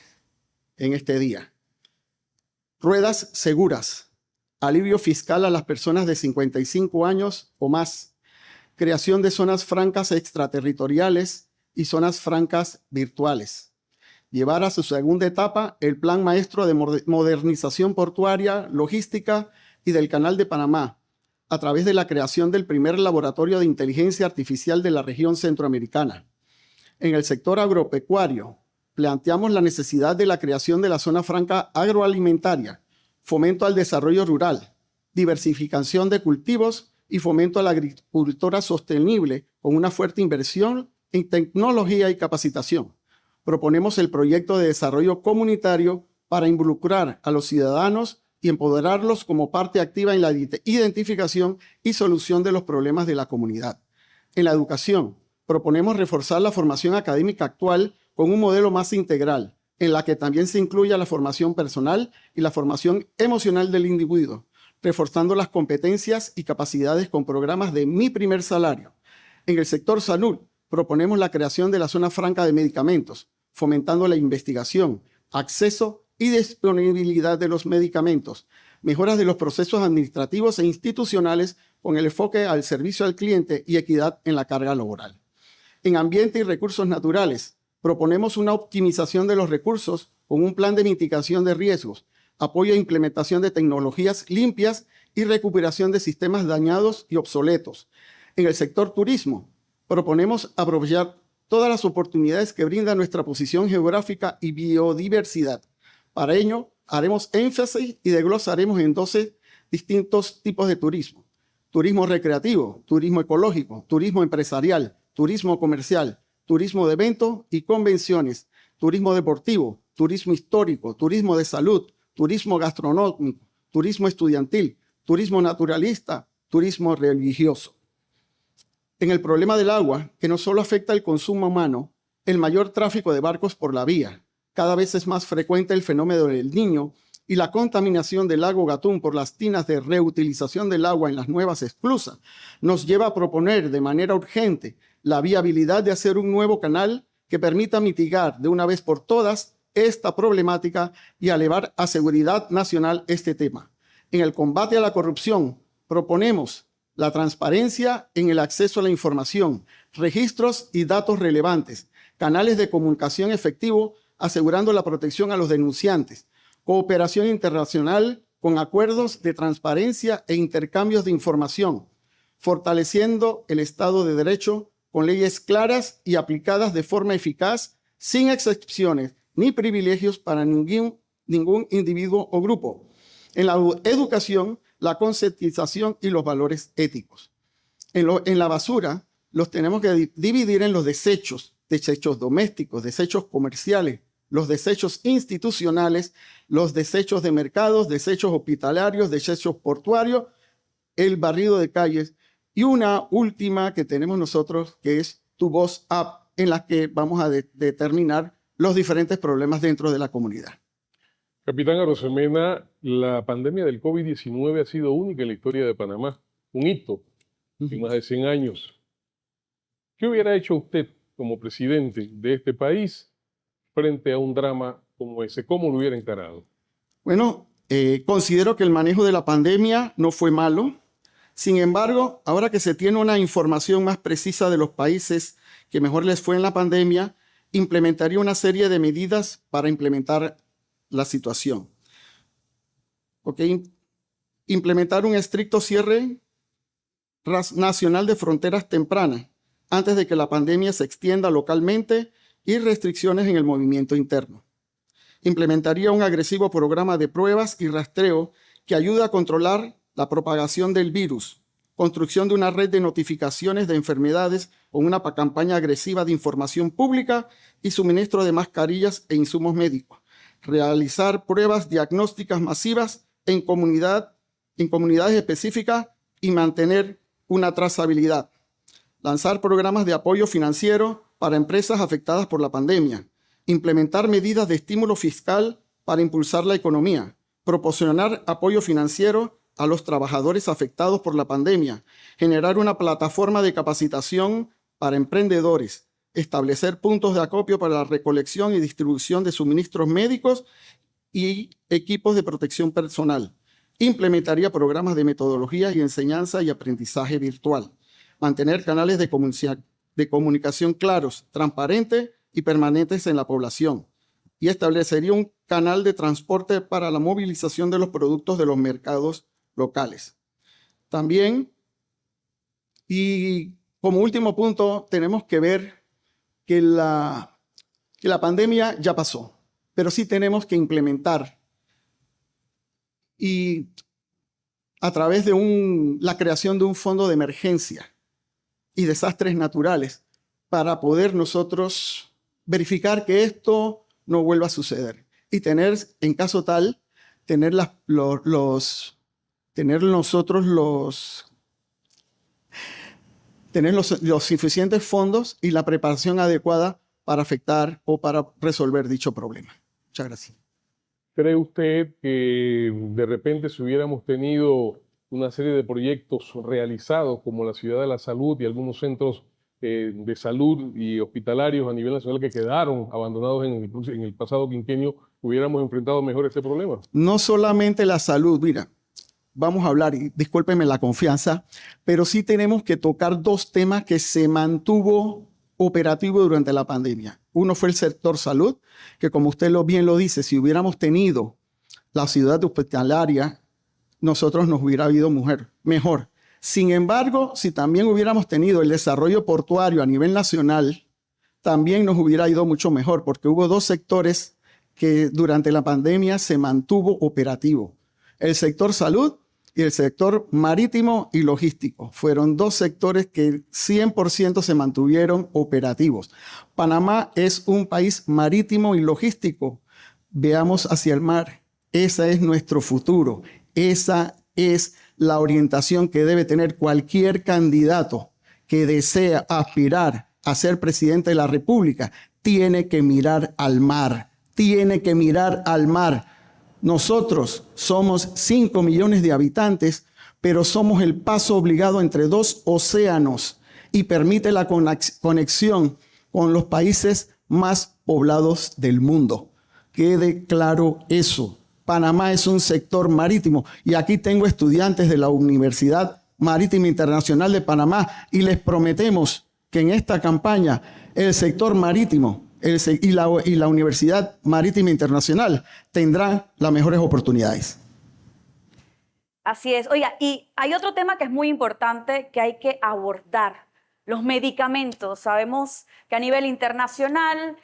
en este día? Ruedas seguras, alivio fiscal a las personas de 55 años o más, creación de zonas francas extraterritoriales y zonas francas virtuales. Llevar a su segunda etapa el Plan Maestro de Modernización Portuaria, Logística y del Canal de Panamá, a través de la creación del primer laboratorio de inteligencia artificial de la región centroamericana. En el sector agropecuario, planteamos la necesidad de la creación de la zona franca agroalimentaria, fomento al desarrollo rural, diversificación de cultivos y fomento a la agricultura sostenible con una fuerte inversión en tecnología y capacitación. Proponemos el proyecto de desarrollo comunitario para involucrar a los ciudadanos y empoderarlos como parte activa en la identificación y solución de los problemas de la comunidad. En la educación, proponemos reforzar la formación académica actual con un modelo más integral, en la que también se incluya la formación personal y la formación emocional del individuo, reforzando las competencias y capacidades con programas de Mi Primer Salario. En el sector salud, proponemos la creación de la zona franca de medicamentos, fomentando la investigación, acceso y disponibilidad de los medicamentos, mejoras de los procesos administrativos e institucionales con el enfoque al servicio al cliente y equidad en la carga laboral. En ambiente y recursos naturales, proponemos una optimización de los recursos con un plan de mitigación de riesgos, apoyo e implementación de tecnologías limpias y recuperación de sistemas dañados y obsoletos. En el sector turismo, proponemos aprovechar todas las oportunidades que brinda nuestra posición geográfica y biodiversidad. Para ello, haremos énfasis y desglosaremos en 12 distintos tipos de turismo. Turismo recreativo, turismo ecológico, turismo empresarial, turismo comercial, turismo de eventos y convenciones, turismo deportivo, turismo histórico, turismo de salud, turismo gastronómico, turismo estudiantil, turismo naturalista, turismo religioso. En el problema del agua, que no solo afecta el consumo humano, el mayor tráfico de barcos por la vía, cada vez es más frecuente el fenómeno del Niño y la contaminación del lago Gatún por las tinas de reutilización del agua en las nuevas esclusas, nos lleva a proponer de manera urgente la viabilidad de hacer un nuevo canal que permita mitigar de una vez por todas esta problemática y elevar a seguridad nacional este tema. En el combate a la corrupción, proponemos la transparencia en el acceso a la información, registros y datos relevantes, canales de comunicación efectivos asegurando la protección a los denunciantes, cooperación internacional con acuerdos de transparencia e intercambios de información, fortaleciendo el Estado de Derecho con leyes claras y aplicadas de forma eficaz, sin excepciones ni privilegios para ningún individuo o grupo. En la educación, la concientización y los valores éticos. En la basura, los tenemos que dividir en los desechos domésticos, desechos comerciales, los desechos institucionales, los desechos de mercados, desechos hospitalarios, desechos portuarios, el barrido de calles y una última que tenemos nosotros que es Tu Voz App, en la que vamos a determinar los diferentes problemas dentro de la comunidad. Capitán Arosemena, la pandemia del COVID-19 ha sido única en la historia de Panamá, un hito en más de 100 años. ¿Qué hubiera hecho usted como presidente de este país frente a un drama como ese? ¿Cómo lo hubiera encarado? Bueno, considero que el manejo de la pandemia no fue malo. Sin embargo, ahora que se tiene una información más precisa de los países que mejor les fue en la pandemia, implementaría una serie de medidas para implementar la situación. Implementar un estricto cierre nacional de fronteras tempranas antes de que la pandemia se extienda localmente y restricciones en el movimiento interno. Implementaría un agresivo programa de pruebas y rastreo que ayude a controlar la propagación del virus, construcción de una red de notificaciones de enfermedades con una campaña agresiva de información pública y suministro de mascarillas e insumos médicos. Realizar pruebas diagnósticas masivas en comunidades específicas y mantener una trazabilidad. Lanzar programas de apoyo financiero para empresas afectadas por la pandemia. Implementar medidas de estímulo fiscal para impulsar la economía. Proporcionar apoyo financiero a los trabajadores afectados por la pandemia, generar una plataforma de capacitación para emprendedores, establecer puntos de acopio para la recolección y distribución de suministros médicos y equipos de protección personal. Implementaría programas de metodología y enseñanza y aprendizaje virtual. Mantener canales de comunicación claros, transparentes y permanentes en la población. Y establecería un canal de transporte para la movilización de los productos de los mercados locales. También, y como último punto, tenemos que ver que la pandemia ya pasó, pero sí tenemos que implementar y a través de la creación de un fondo de emergencia y desastres naturales para poder nosotros verificar que esto no vuelva a suceder y tener, en caso tal, tener los suficientes fondos y la preparación adecuada para afectar o para resolver dicho problema. Muchas gracias. ¿Cree usted que de repente si hubiéramos tenido una serie de proyectos realizados como la Ciudad de la Salud y algunos centros de salud y hospitalarios a nivel nacional que quedaron abandonados en el pasado quinquenio, hubiéramos enfrentado mejor este problema? No solamente la salud, mira, vamos a hablar, y discúlpeme la confianza, pero sí tenemos que tocar dos temas que se mantuvo operativo durante la pandemia. Uno fue el sector salud, que como usted bien lo dice, si hubiéramos tenido la ciudad hospitalaria, nosotros nos hubiera ido mejor. Sin embargo, si también hubiéramos tenido el desarrollo portuario a nivel nacional, también nos hubiera ido mucho mejor, porque hubo dos sectores que durante la pandemia se mantuvo operativo. El sector salud y el sector marítimo y logístico. Fueron dos sectores que 100% se mantuvieron operativos. Panamá es un país marítimo y logístico. Veamos hacia el mar. Ese es nuestro futuro. Esa es la orientación que debe tener cualquier candidato que desea aspirar a ser presidente de la República. Tiene que mirar al mar. Tiene que mirar al mar. Nosotros somos 5 millones de habitantes, pero somos el paso obligado entre dos océanos y permite la conexión con los países más poblados del mundo. Quede claro eso. Panamá es un sector marítimo y aquí tengo estudiantes de la Universidad Marítima Internacional de Panamá y les prometemos que en esta campaña el sector marítimo y la Universidad Marítima Internacional tendrán las mejores oportunidades. Así es. Oiga, y hay otro tema que es muy importante que hay que abordar. Los medicamentos. Sabemos que a nivel internacional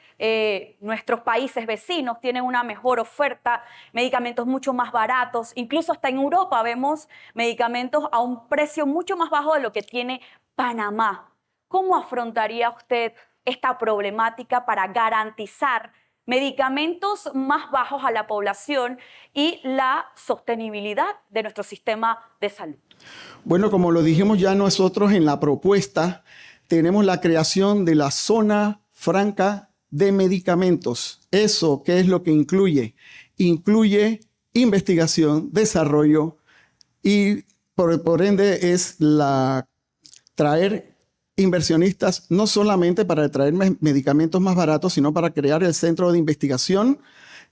nuestros países vecinos tienen una mejor oferta, medicamentos mucho más baratos. Incluso hasta en Europa vemos medicamentos a un precio mucho más bajo de lo que tiene Panamá. ¿Cómo afrontaría usted esta problemática para garantizar medicamentos más bajos a la población y la sostenibilidad de nuestro sistema de salud? Bueno, como lo dijimos ya nosotros en la propuesta, tenemos la creación de la zona franca de medicamentos. ¿Eso qué es lo que incluye? Incluye investigación, desarrollo y por ende es traer inversionistas no solamente para traer medicamentos más baratos, sino para crear el centro de investigación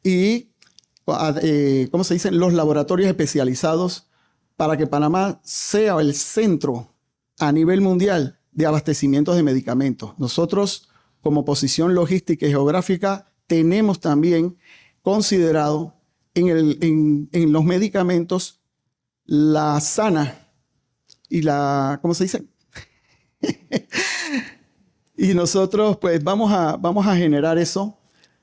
y, ¿cómo se dice?, los laboratorios especializados para que Panamá sea el centro a nivel mundial de abastecimiento de medicamentos. Nosotros, como posición logística y geográfica, tenemos también considerado en los medicamentos la sana y ¿cómo se dice? Y nosotros pues vamos a generar eso.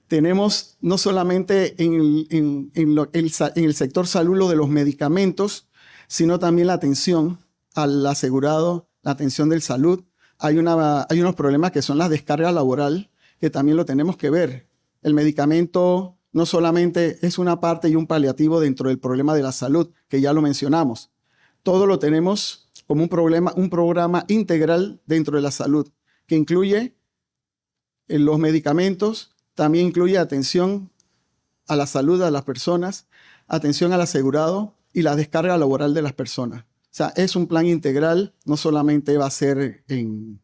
Tenemos no solamente en el sector salud lo de los medicamentos, sino también la atención al asegurado, la atención del salud. Hay unos problemas que son la descarga laboral, que también lo tenemos que ver. El medicamento no solamente es una parte y un paliativo dentro del problema de la salud, que ya lo mencionamos. Todo lo tenemos como un programa integral dentro de la salud, que incluye los medicamentos, también incluye atención a la salud de las personas, atención al asegurado y la descarga laboral de las personas. O sea, es un plan integral, no solamente va a ser en...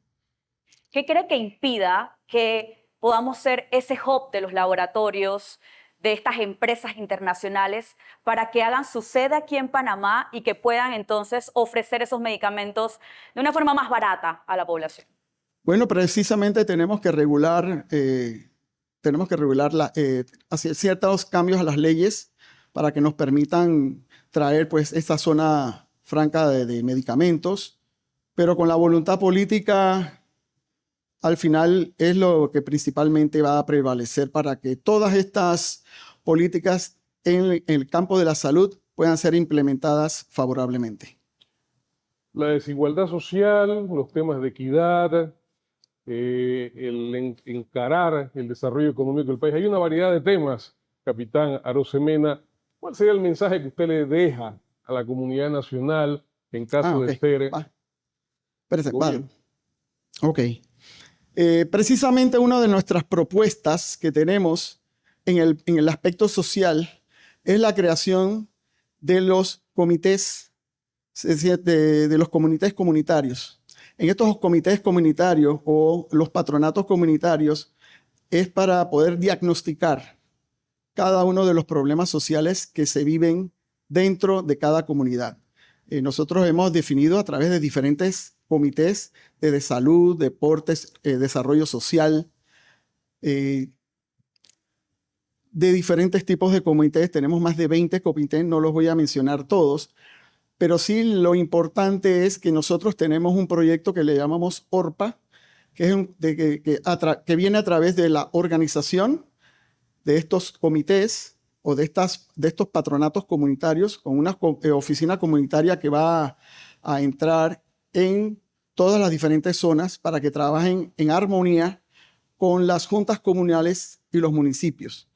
¿Qué cree que impida que podamos ser ese hub de los laboratorios, de estas empresas internacionales, para que hagan su sede aquí en Panamá y que puedan entonces ofrecer esos medicamentos de una forma más barata a la población? Bueno, precisamente tenemos que regular hacer ciertos cambios a las leyes para que nos permitan traer pues esta zona franca de medicamentos, pero con la voluntad política al final es lo que principalmente va a prevalecer para que todas estas políticas en el campo de la salud puedan ser implementadas favorablemente. La desigualdad social, los temas de equidad, encarar el desarrollo económico del país. Hay una variedad de temas, capitán Arosemena. ¿Cuál sería el mensaje que usted le deja a la comunidad nacional en caso de ser Espérese, gobierno? Ok. Precisamente una de nuestras propuestas que tenemos en el aspecto social es la creación de los comités, es decir, de los comités comunitarios. En estos comités comunitarios o los patronatos comunitarios es para poder diagnosticar cada uno de los problemas sociales que se viven dentro de cada comunidad. Nosotros hemos definido a través de diferentes comités de salud, deportes, desarrollo social, de diferentes tipos de comités. Tenemos más de 20 comités, no los voy a mencionar todos, pero sí lo importante es que nosotros tenemos un proyecto que le llamamos ORPA, que viene a través de la organización de estos comités o de estos patronatos comunitarios con una oficina comunitaria que va a entrar en todas las diferentes zonas para que trabajen en armonía con las juntas comunales y los municipios.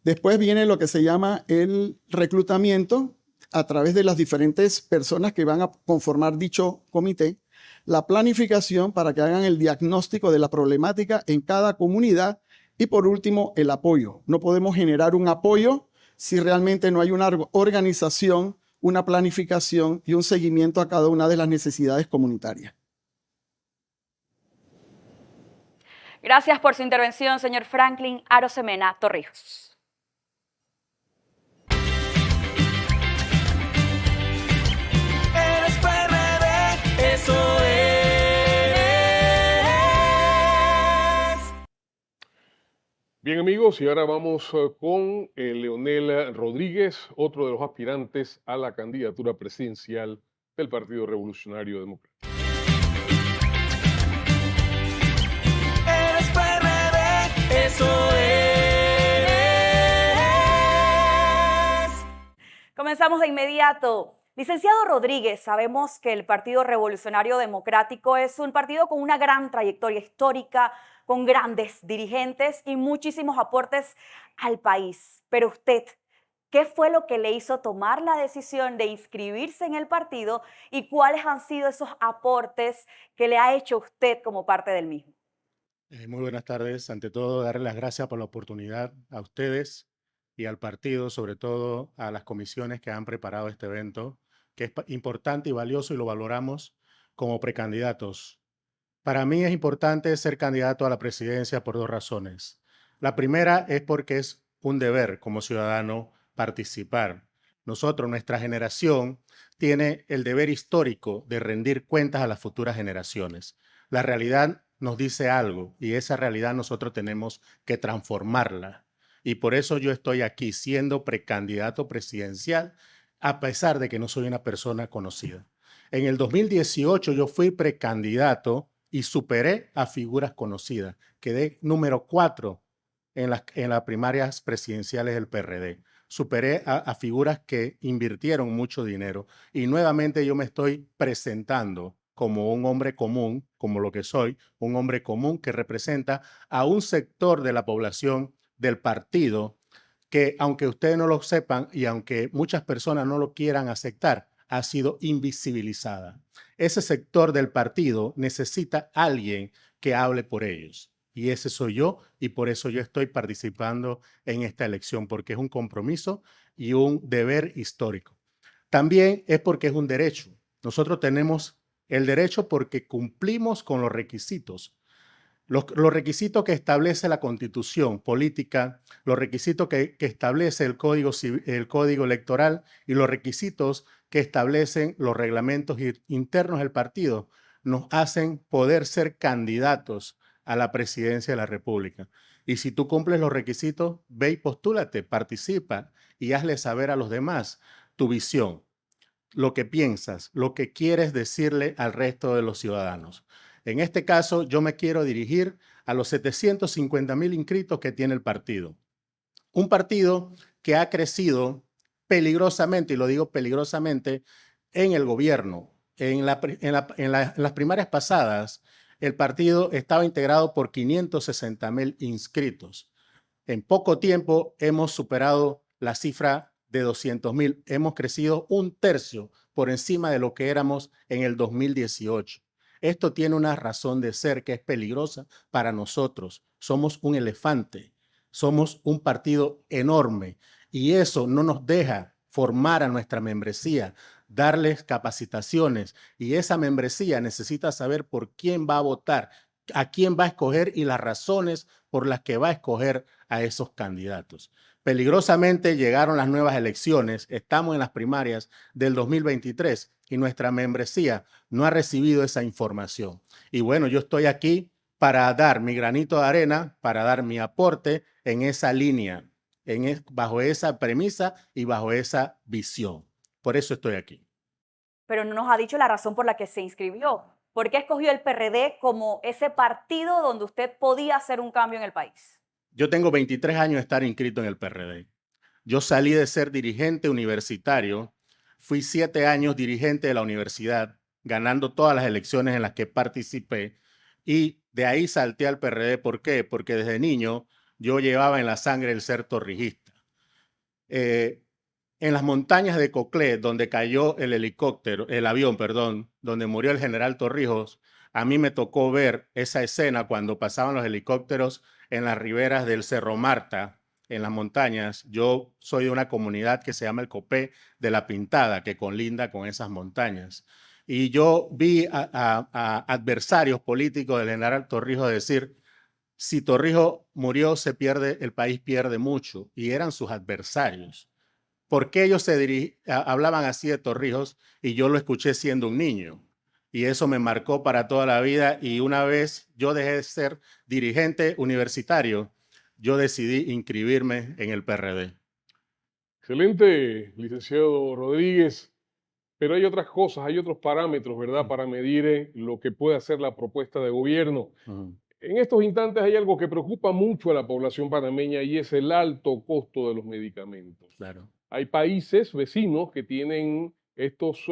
Después viene lo que se llama el reclutamiento a través de las diferentes personas que van a conformar dicho comité, la planificación para que hagan el diagnóstico de la problemática en cada comunidad y por último el apoyo. No podemos generar un apoyo si realmente no hay una organización, una planificación y un seguimiento a cada una de las necesidades comunitarias. Gracias por su intervención, señor Franklin Arosemena Torrijos. Eres PRD, eso es. Bien, amigos, y ahora vamos con Leonel Rodríguez, otro de los aspirantes a la candidatura presidencial del Partido Revolucionario Democrático. Eres PRD, eso es. Comenzamos de inmediato. Licenciado Rodríguez, sabemos que el Partido Revolucionario Democrático es un partido con una gran trayectoria histórica, con grandes dirigentes y muchísimos aportes al país. Pero usted, ¿qué fue lo que le hizo tomar la decisión de inscribirse en el partido y cuáles han sido esos aportes que le ha hecho usted como parte del mismo? Muy buenas tardes. Ante todo, darle las gracias por la oportunidad a ustedes y al partido, sobre todo a las comisiones que han preparado este evento, que es importante y valioso y lo valoramos como precandidatos. Para mí es importante ser candidato a la presidencia por dos razones. La primera es porque es un deber como ciudadano participar. Nosotros, nuestra generación, tiene el deber histórico de rendir cuentas a las futuras generaciones. La realidad nos dice algo y esa realidad nosotros tenemos que transformarla. Y por eso yo estoy aquí siendo precandidato presidencial, a pesar de que no soy una persona conocida. En el 2018 yo fui precandidato y superé a figuras conocidas. Quedé número 4 en las primarias presidenciales del PRD. Superé a figuras que invirtieron mucho dinero y nuevamente yo me estoy presentando como un hombre común, como lo que soy, un hombre común que representa a un sector de la población del partido que, aunque ustedes no lo sepan y aunque muchas personas no lo quieran aceptar, ha sido invisibilizada. Ese sector del partido necesita a alguien que hable por ellos. Y ese soy yo, y por eso yo estoy participando en esta elección, porque es un compromiso y un deber histórico. También es porque es un derecho. Nosotros tenemos el derecho porque cumplimos con los requisitos. Los requisitos que establece la Constitución política, los requisitos que establece el Código Electoral y los requisitos que establecen los reglamentos internos del partido nos hacen poder ser candidatos a la presidencia de la República. Y si tú cumples los requisitos, ve y postúlate, participa y hazle saber a los demás tu visión, lo que piensas, lo que quieres decirle al resto de los ciudadanos. En este caso, yo me quiero dirigir a los 750,000 inscritos que tiene el partido. Un partido que ha crecido peligrosamente, y lo digo peligrosamente, en el gobierno. En las primarias pasadas, el partido estaba integrado por 560,000 inscritos. En poco tiempo hemos superado la cifra de 200,000. Hemos crecido un tercio por encima de lo que éramos en el 2018. Esto tiene una razón de ser que es peligrosa para nosotros. Somos un elefante, somos un partido enorme y eso no nos deja formar a nuestra membresía, darles capacitaciones y esa membresía necesita saber por quién va a votar, a quién va a escoger y las razones por las que va a escoger a esos candidatos. Peligrosamente llegaron las nuevas elecciones, estamos en las primarias del 2023 y nuestra membresía no ha recibido esa información. Y bueno, yo estoy aquí para dar mi granito de arena, para dar mi aporte en esa línea, bajo esa premisa y bajo esa visión. Por eso estoy aquí. Pero no nos ha dicho la razón por la que se inscribió. ¿Por qué escogió el PRD como ese partido donde usted podía hacer un cambio en el país? Yo tengo 23 años de estar inscrito en el PRD. Yo salí de ser dirigente universitario, fui 7 años dirigente de la universidad, ganando todas las elecciones en las que participé y de ahí salté al PRD. ¿Por qué? Porque desde niño yo llevaba en la sangre el ser torrijista. En las montañas de Coclé, donde cayó el avión, donde murió el general Torrijos, a mí me tocó ver esa escena cuando pasaban los helicópteros en las riberas del Cerro Marta, en las montañas. Yo soy de una comunidad que se llama el Copé de la Pintada, que colinda con esas montañas. Y yo vi a adversarios políticos del general Torrijos decir, si Torrijos murió, el país pierde mucho. Y eran sus adversarios. ¿Por qué ellos hablaban así de Torrijos y yo lo escuché siendo un niño? Y eso me marcó para toda la vida y una vez yo dejé de ser dirigente universitario, yo decidí inscribirme en el PRD. Excelente, licenciado Rodríguez. Pero hay otras cosas, hay otros parámetros, ¿verdad?, para medir lo que puede hacer la propuesta de gobierno. En estos instantes hay algo que preocupa mucho a la población panameña y es el alto costo de los medicamentos. Claro. Hay países vecinos que tienen estos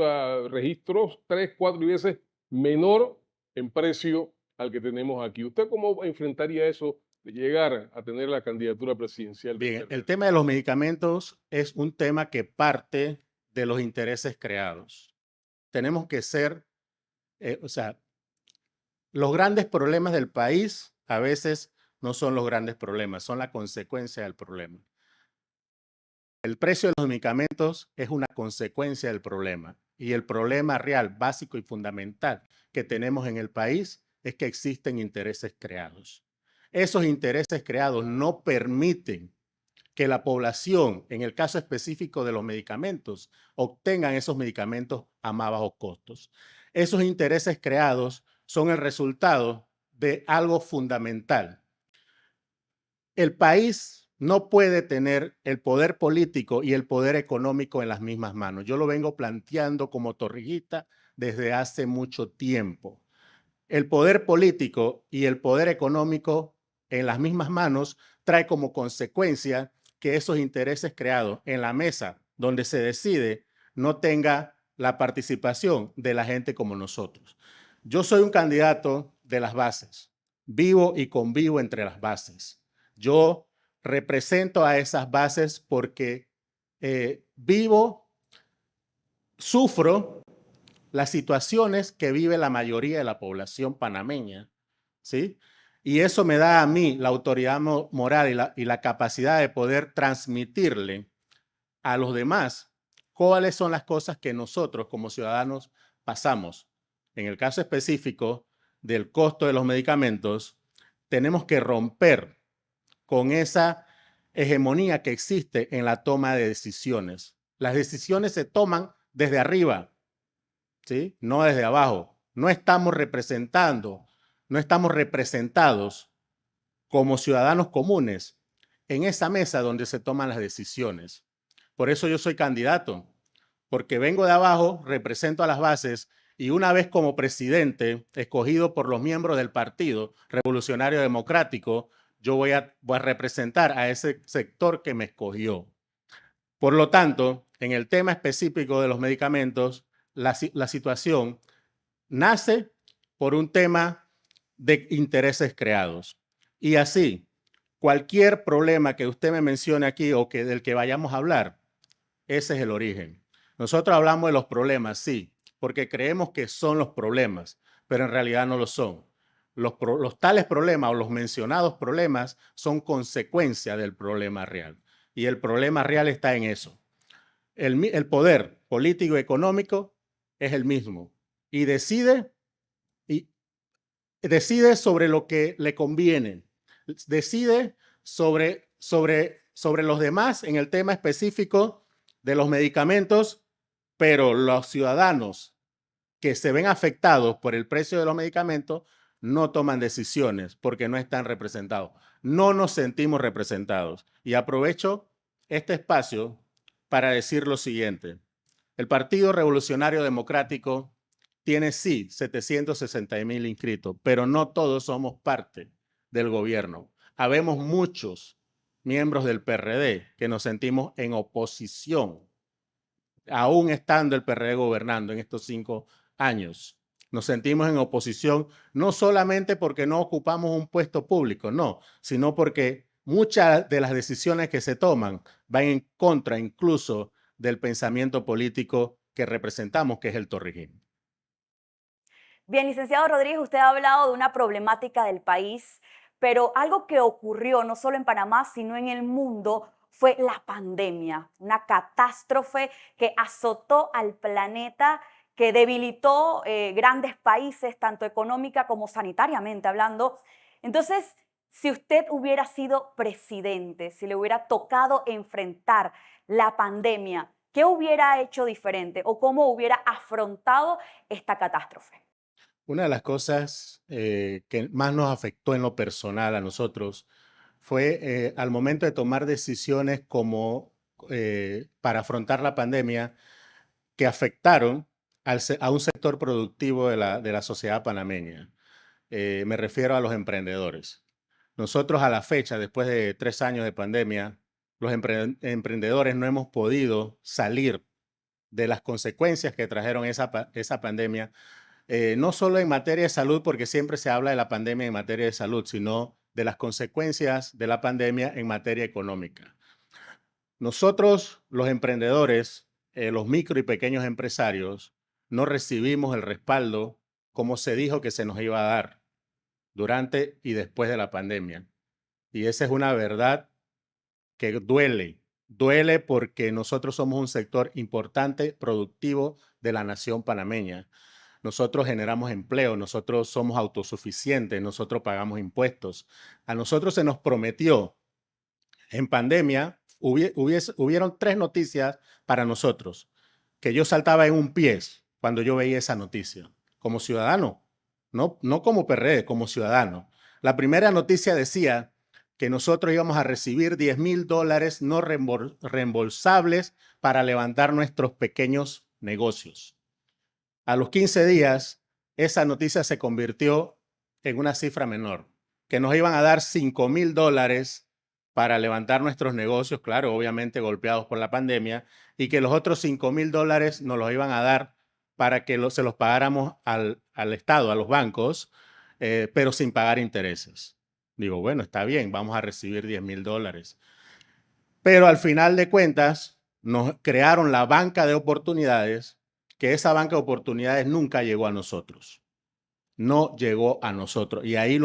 registros 3, 4 veces menor en precio al que tenemos aquí. ¿Usted cómo enfrentaría eso de llegar a tener la candidatura presidencial? Bien, el tema de los medicamentos es un tema que parte de los intereses creados. Tenemos que ser, los grandes problemas del país a veces no son los grandes problemas, son la consecuencia del problema. El precio de los medicamentos es una consecuencia del problema y el problema real, básico y fundamental que tenemos en el país es que existen intereses creados. Esos intereses creados no permiten que la población, en el caso específico de los medicamentos, obtengan esos medicamentos a más bajos costos. Esos intereses creados son el resultado de algo fundamental. El país no puede tener el poder político y el poder económico en las mismas manos. Yo lo vengo planteando como torrijista desde hace mucho tiempo. El poder político y el poder económico en las mismas manos trae como consecuencia que esos intereses creados en la mesa donde se decide no tenga la participación de la gente como nosotros. Yo soy un candidato de las bases, vivo y convivo entre las bases. Yo represento a esas bases porque sufro las situaciones que vive la mayoría de la población panameña, ¿sí? Y eso me da a mí la autoridad moral y la capacidad de poder transmitirle a los demás cuáles son las cosas que nosotros como ciudadanos pasamos. En el caso específico del costo de los medicamentos, tenemos que romper con esa hegemonía que existe en la toma de decisiones. Las decisiones se toman desde arriba, ¿sí? No desde abajo. No estamos representados como ciudadanos comunes en esa mesa donde se toman las decisiones. Por eso yo soy candidato, porque vengo de abajo, represento a las bases y una vez como presidente escogido por los miembros del Partido Revolucionario Democrático, yo voy a representar a ese sector que me escogió. Por lo tanto, en el tema específico de los medicamentos, la situación nace por un tema de intereses creados. Y así, cualquier problema que usted me mencione aquí o del que vayamos a hablar, ese es el origen. Nosotros hablamos de los problemas, sí, porque creemos que son los problemas, pero en realidad no lo son. Los tales problemas o los mencionados problemas son consecuencia del problema real. Y el problema real está en eso. El poder político y económico es el mismo y decide sobre lo que le conviene. Decide sobre los demás en el tema específico de los medicamentos, pero los ciudadanos que se ven afectados por el precio de los medicamentos no toman decisiones porque no están representados. No nos sentimos representados. Y aprovecho este espacio para decir lo siguiente. El Partido Revolucionario Democrático tiene, sí, 760,000 inscritos, pero no todos somos parte del gobierno. Habemos muchos miembros del PRD que nos sentimos en oposición, aún estando el PRD gobernando en estos 5 años. Nos sentimos en oposición no solamente porque no ocupamos un puesto público, no, sino porque muchas de las decisiones que se toman van en contra incluso del pensamiento político que representamos, que es el torrijismo. Bien, licenciado Rodríguez, usted ha hablado de una problemática del país, pero algo que ocurrió no solo en Panamá, sino en el mundo, fue la pandemia, una catástrofe que azotó al planeta, que debilitó grandes países, tanto económica como sanitariamente hablando. Entonces, si usted hubiera sido presidente, si le hubiera tocado enfrentar la pandemia, ¿qué hubiera hecho diferente o cómo hubiera afrontado esta catástrofe? Una de las cosas que más nos afectó en lo personal a nosotros fue al momento de tomar decisiones como para afrontar la pandemia que afectaron a un sector productivo de la sociedad panameña. Me refiero a los emprendedores. Nosotros a la fecha, después de 3 años de pandemia, los emprendedores no hemos podido salir de las consecuencias que trajeron esa pandemia, no solo en materia de salud, porque siempre se habla de la pandemia en materia de salud, sino de las consecuencias de la pandemia en materia económica. Nosotros, los emprendedores, los micro y pequeños empresarios, no recibimos el respaldo como se dijo que se nos iba a dar durante y después de la pandemia. Y esa es una verdad que duele. Duele porque nosotros somos un sector importante, productivo de la nación panameña. Nosotros generamos empleo, nosotros somos autosuficientes, nosotros pagamos impuestos. A nosotros se nos prometió en pandemia, hubieron 3 noticias para nosotros, que yo saltaba en un pie cuando yo veía esa noticia, como ciudadano, no como PRD, como ciudadano. La primera noticia decía que nosotros íbamos a recibir $10,000 no reembolsables para levantar nuestros pequeños negocios. A los 15 días, esa noticia se convirtió en una cifra menor, que nos iban a dar $5,000 para levantar nuestros negocios, claro, obviamente golpeados por la pandemia, y que los otros $5,000 nos los iban a dar para que se los pagáramos al Estado, a los bancos, pero sin pagar intereses. Digo, bueno, está bien, vamos a recibir $10,000. Pero al final de cuentas, nos crearon la banca de oportunidades, que esa banca de oportunidades nunca llegó a nosotros. No llegó a nosotros. Y ahí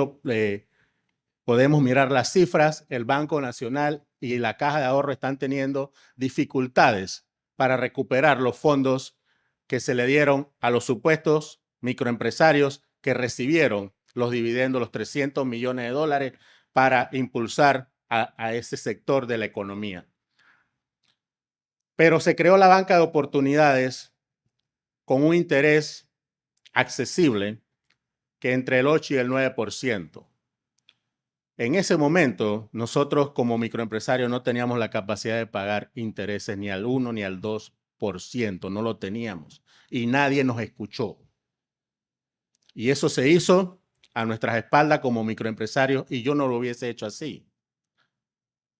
podemos mirar las cifras. El Banco Nacional y la Caja de Ahorro están teniendo dificultades para recuperar los fondos que se le dieron a los supuestos microempresarios que recibieron los dividendos, los 300 millones de dólares, para impulsar a ese sector de la economía. Pero se creó la banca de oportunidades con un interés accesible que entre el 8 y el 9%. En ese momento, nosotros como microempresarios no teníamos la capacidad de pagar intereses ni al 1 ni al 2%, no lo teníamos y nadie nos escuchó. Y eso se hizo a nuestras espaldas como microempresarios y yo no lo hubiese hecho así.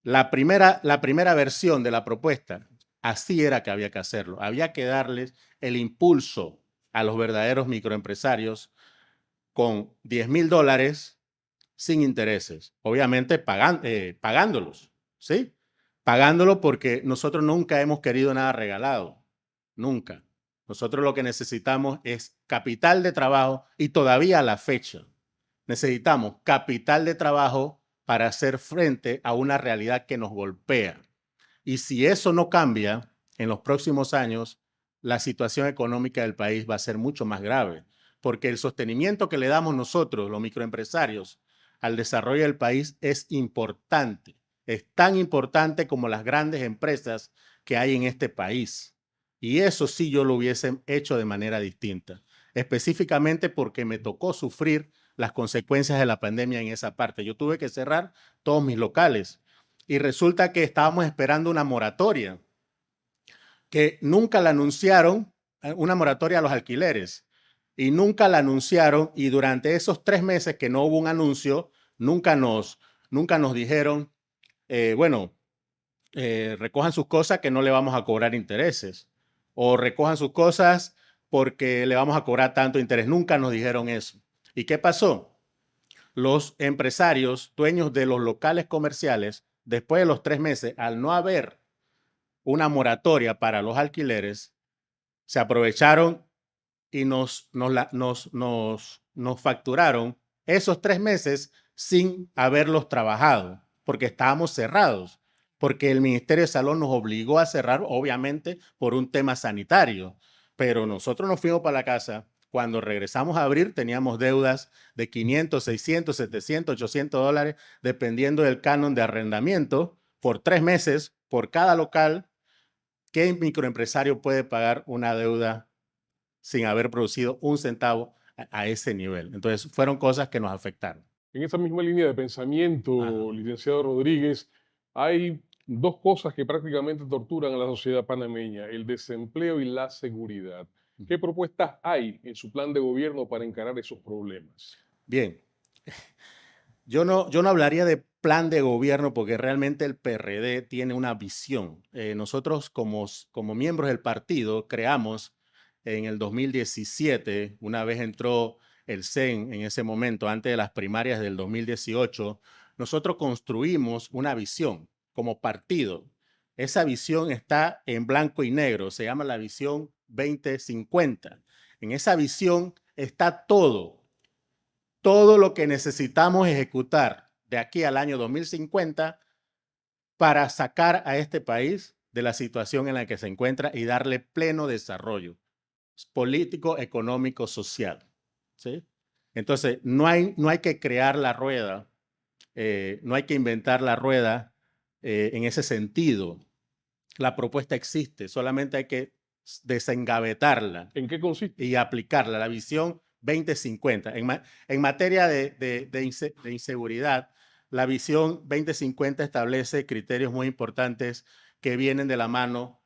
La primera versión de la propuesta, así era que había que hacerlo. Había que darles el impulso a los verdaderos microempresarios con $10,000 sin intereses, obviamente pagándolos, ¿sí? Pagándolo porque nosotros nunca hemos querido nada regalado, nunca. Nosotros lo que necesitamos es capital de trabajo y todavía a la fecha necesitamos capital de trabajo para hacer frente a una realidad que nos golpea. Y si eso no cambia en los próximos años, la situación económica del país va a ser mucho más grave, porque el sostenimiento que le damos nosotros, los microempresarios, al desarrollo del país es importante. Es tan importante como las grandes empresas que hay en este país. Y eso sí yo lo hubiese hecho de manera distinta, específicamente porque me tocó sufrir las consecuencias de la pandemia en esa parte. Yo tuve que cerrar todos mis locales y resulta que estábamos esperando una moratoria que nunca la anunciaron, una moratoria a los alquileres, y nunca la anunciaron, y durante esos 3 meses que no hubo un anuncio, nunca nos dijeron, recojan sus cosas que no le vamos a cobrar intereses, o recojan sus cosas porque le vamos a cobrar tanto interés. Nunca nos dijeron eso. ¿Y qué pasó? Los empresarios, dueños de los locales comerciales, después de los 3 meses, al no haber una moratoria para los alquileres, se aprovecharon y nos facturaron esos 3 meses sin haberlos trabajado, porque estábamos cerrados, porque el Ministerio de Salud nos obligó a cerrar, obviamente, por un tema sanitario. Pero nosotros nos fuimos para la casa. Cuando regresamos a abrir, teníamos deudas de 500, 600, 700, 800 dólares, dependiendo del canon de arrendamiento, por 3 meses, por cada local. ¿Qué microempresario puede pagar una deuda sin haber producido un centavo a ese nivel? Entonces, fueron cosas que nos afectaron. En esa misma línea de pensamiento, licenciado Rodríguez, hay 2 cosas que prácticamente torturan a la sociedad panameña: el desempleo y la seguridad. ¿Qué propuestas hay en su plan de gobierno para encarar esos problemas? Bien, yo no hablaría de plan de gobierno porque realmente el PRD tiene una visión. Nosotros como miembros del partido creamos en el 2017, una vez entró el CEN en ese momento, antes de las primarias del 2018, nosotros construimos una visión como partido. Esa visión está en blanco y negro, se llama la visión 2050. En esa visión está todo lo que necesitamos ejecutar de aquí al año 2050 para sacar a este país de la situación en la que se encuentra y darle pleno desarrollo político, económico, social, ¿sí? Entonces, no hay que crear la rueda, no hay que inventar la rueda en ese sentido. La propuesta existe, solamente hay que desengavetarla. ¿En qué consiste? Y aplicarla, la visión 2050. En materia de inseguridad, la visión 2050 establece criterios muy importantes que vienen de la mano,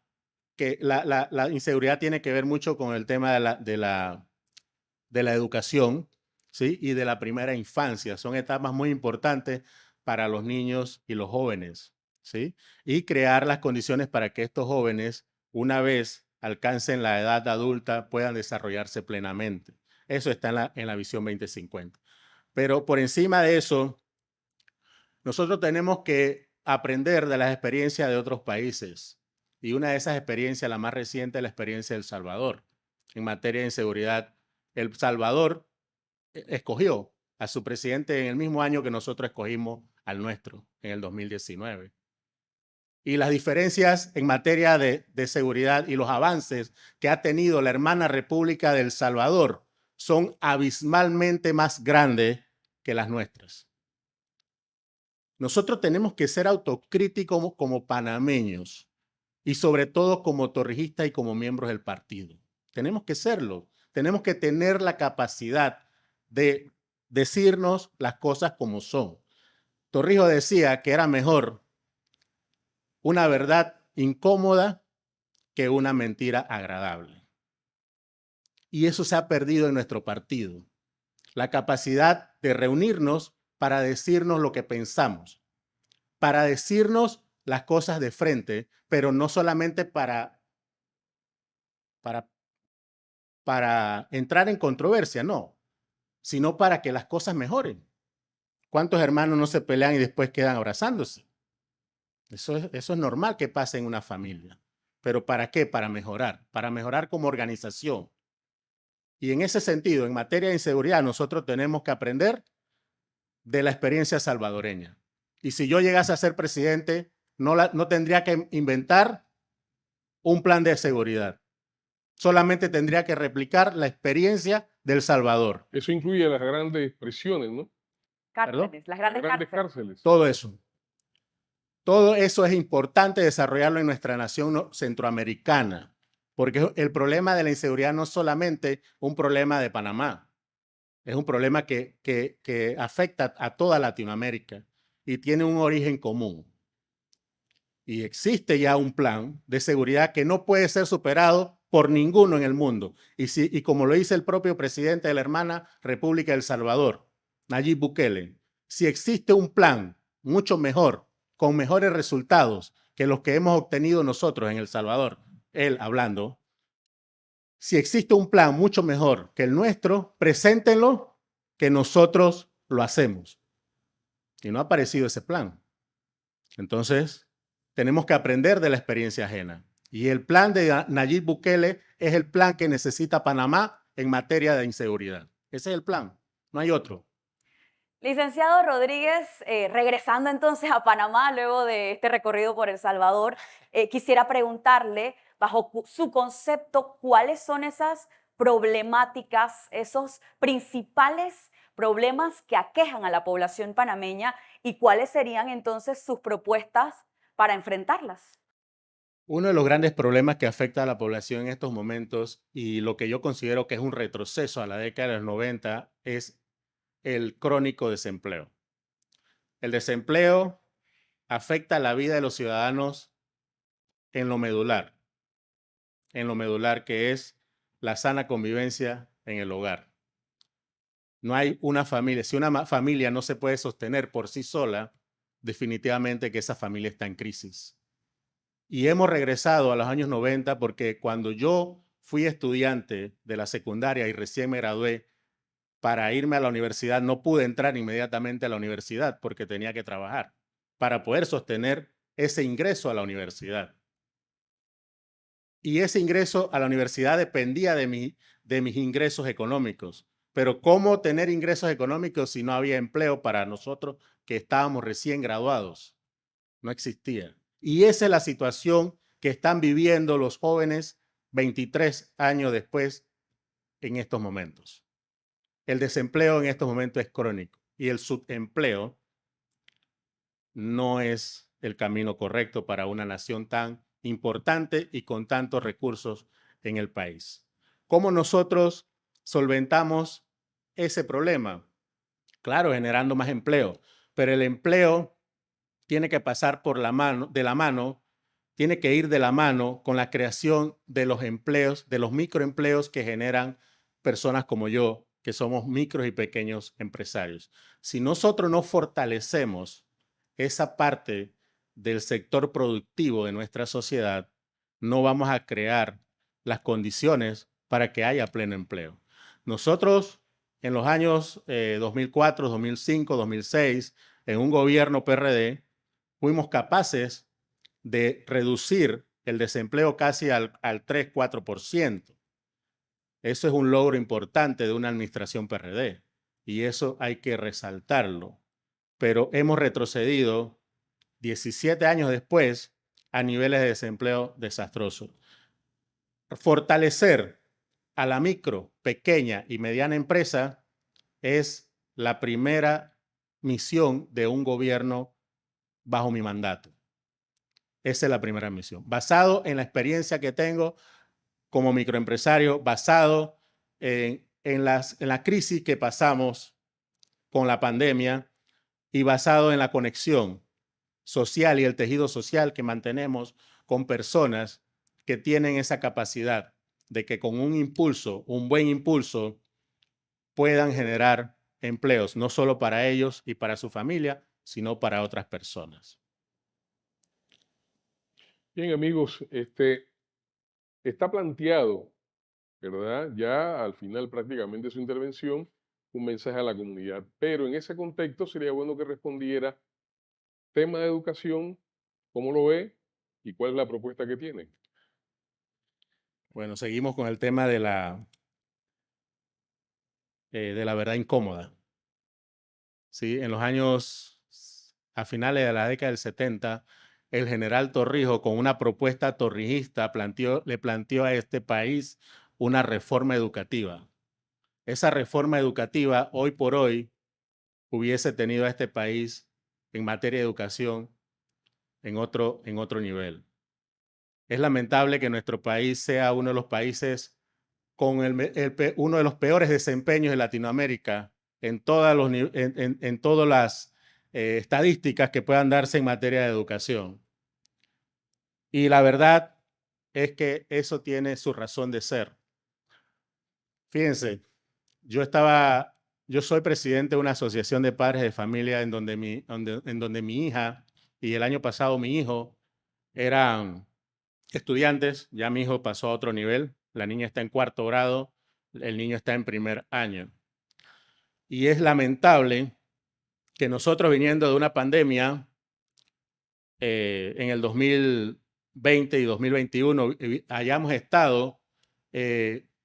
que la inseguridad tiene que ver mucho con el tema de la educación, ¿sí? Y de la primera infancia. Son etapas muy importantes para los niños y los jóvenes, ¿sí? Y crear las condiciones para que estos jóvenes, una vez alcancen la edad adulta, puedan desarrollarse plenamente. Eso está en la visión 2050. Pero por encima de eso, nosotros tenemos que aprender de las experiencias de otros países. Y una de esas experiencias, la más reciente, es la experiencia de El Salvador. En materia de inseguridad, El Salvador escogió a su presidente en el mismo año que nosotros escogimos al nuestro, en el 2019. y las diferencias en materia de seguridad y los avances que ha tenido la hermana República de El Salvador son abismalmente más grandes que las nuestras. Nosotros tenemos que ser autocríticos como panameños y sobre todo como torrijistas y como miembros del partido. Tenemos que serlo. Tenemos que tener la capacidad de decirnos las cosas como son. Torrijos decía que era mejor una verdad incómoda que una mentira agradable. Y eso se ha perdido en nuestro partido. La capacidad de reunirnos para decirnos lo que pensamos, para decirnos las cosas de frente, pero no solamente para entrar en controversia, no, sino para que las cosas mejoren. ¿Cuántos hermanos no se pelean y después quedan abrazándose? Eso es normal que pase en una familia. ¿Pero para qué? Para mejorar como organización. Y en ese sentido, en materia de inseguridad, nosotros tenemos que aprender de la experiencia salvadoreña. Y si yo llegase a ser presidente, no tendría que inventar un plan de seguridad. Solamente tendría que replicar la experiencia del Salvador. Eso incluye las grandes prisiones, ¿no? Cárceles, las grandes cárceles. cárceles. Todo eso. Todo eso es importante desarrollarlo en nuestra nación centroamericana, porque el problema de la inseguridad no es solamente un problema de Panamá, es un problema que afecta a toda Latinoamérica y tiene un origen común. Y existe ya un plan de seguridad que no puede ser superado por ninguno en el mundo. Y como lo dice el propio presidente de la hermana República de El Salvador, Nayib Bukele, si existe un plan mucho mejor, con mejores resultados que los que hemos obtenido nosotros en El Salvador, él hablando, si existe un plan mucho mejor que el nuestro, preséntenlo, que nosotros lo hacemos. Y no ha aparecido ese plan. Entonces, tenemos que aprender de la experiencia ajena. Y el plan de Nayib Bukele es el plan que necesita Panamá en materia de inseguridad. Ese es el plan, no hay otro. Licenciado Rodríguez, regresando entonces a Panamá luego de este recorrido por El Salvador, quisiera preguntarle, bajo su concepto, ¿cuáles son esas problemáticas, esos principales problemas que aquejan a la población panameña y cuáles serían entonces sus propuestas para enfrentarlas? Uno de los grandes problemas que afecta a la población en estos momentos y lo que yo considero que es un retroceso a la década de los 90 es el crónico desempleo. El desempleo afecta la vida de los ciudadanos en lo medular que es la sana convivencia en el hogar. No hay una familia, si una familia no se puede sostener por sí sola, definitivamente que esa familia está en crisis. Y hemos regresado a los años 90 porque cuando yo fui estudiante de la secundaria y recién me gradué, para irme a la universidad no pude entrar inmediatamente a la universidad porque tenía que trabajar para poder sostener ese ingreso a la universidad. Y ese ingreso a la universidad dependía de mis ingresos económicos. Pero ¿cómo tener ingresos económicos si no había empleo para nosotros que estábamos recién graduados? No existía. Y esa es la situación que están viviendo los jóvenes 23 años después en estos momentos. El desempleo en estos momentos es crónico y el subempleo no es el camino correcto para una nación tan importante y con tantos recursos en el país. ¿Cómo nosotros solventamos ese problema? Claro, generando más empleo, pero el empleo tiene que pasar tiene que ir de la mano con la creación de los empleos, de los microempleos que generan personas como yo, que somos micros y pequeños empresarios. Si nosotros no fortalecemos esa parte del sector productivo de nuestra sociedad, no vamos a crear las condiciones para que haya pleno empleo. Nosotros en los años 2004, 2005, 2006, en un gobierno PRD, fuimos capaces de reducir el desempleo casi al 3-4%. Eso es un logro importante de una administración PRD y eso hay que resaltarlo. Pero hemos retrocedido 17 años después a niveles de desempleo desastrosos. Fortalecer a la micro, pequeña y mediana empresa es la primera misión de un gobierno bajo mi mandato. Esa es la primera misión. Basado en la experiencia que tengo como microempresario, basado en la crisis que pasamos con la pandemia y basado en la conexión social y el tejido social que mantenemos con personas que tienen esa capacidad de que con un impulso, un buen impulso, puedan generar empleos, no solo para ellos y para su familia, sino para otras personas. Bien, amigos, está planteado, ¿verdad? Ya al final prácticamente de su intervención, un mensaje a la comunidad. Pero en ese contexto sería bueno que respondiera tema de educación, cómo lo ve y cuál es la propuesta que tiene. Bueno, seguimos con el tema de la verdad incómoda. ¿Sí? En los años, a finales de la década del 70, el general Torrijos, con una propuesta torrijista, le planteó a este país una reforma educativa. Esa reforma educativa, hoy por hoy, hubiese tenido a este país en materia de educación en otro nivel. Es lamentable que nuestro país sea uno de los países con uno de los peores desempeños de Latinoamérica en todas las estadísticas que puedan darse en materia de educación. Y la verdad es que eso tiene su razón de ser. Fíjense, yo soy presidente de una asociación de padres de familia en donde mi hija y el año pasado mi hijo eran estudiantes. Ya mi hijo pasó a otro nivel. La niña está en 4º grado, el niño está en 1er año. Y es lamentable que nosotros, viniendo de una pandemia en el 2020 y 2021, hayamos estado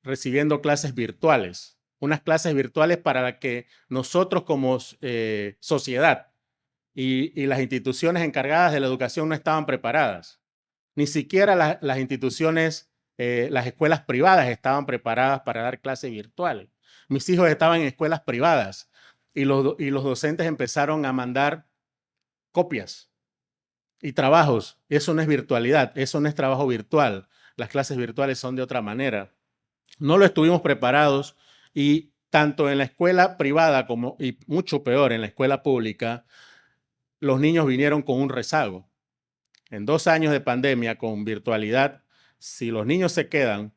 recibiendo clases virtuales. Unas clases virtuales para las que nosotros como sociedad y las instituciones encargadas de la educación no estaban preparadas. Ni siquiera las instituciones, las escuelas privadas estaban preparadas para dar clases virtuales. Mis hijos estaban en escuelas privadas y los docentes empezaron a mandar copias y trabajos. Eso no es virtualidad, eso no es trabajo virtual. Las clases virtuales son de otra manera. No lo estuvimos preparados y tanto en la escuela privada y mucho peor en la escuela pública, los niños vinieron con un rezago. En 2 años de pandemia con virtualidad, si los niños se quedan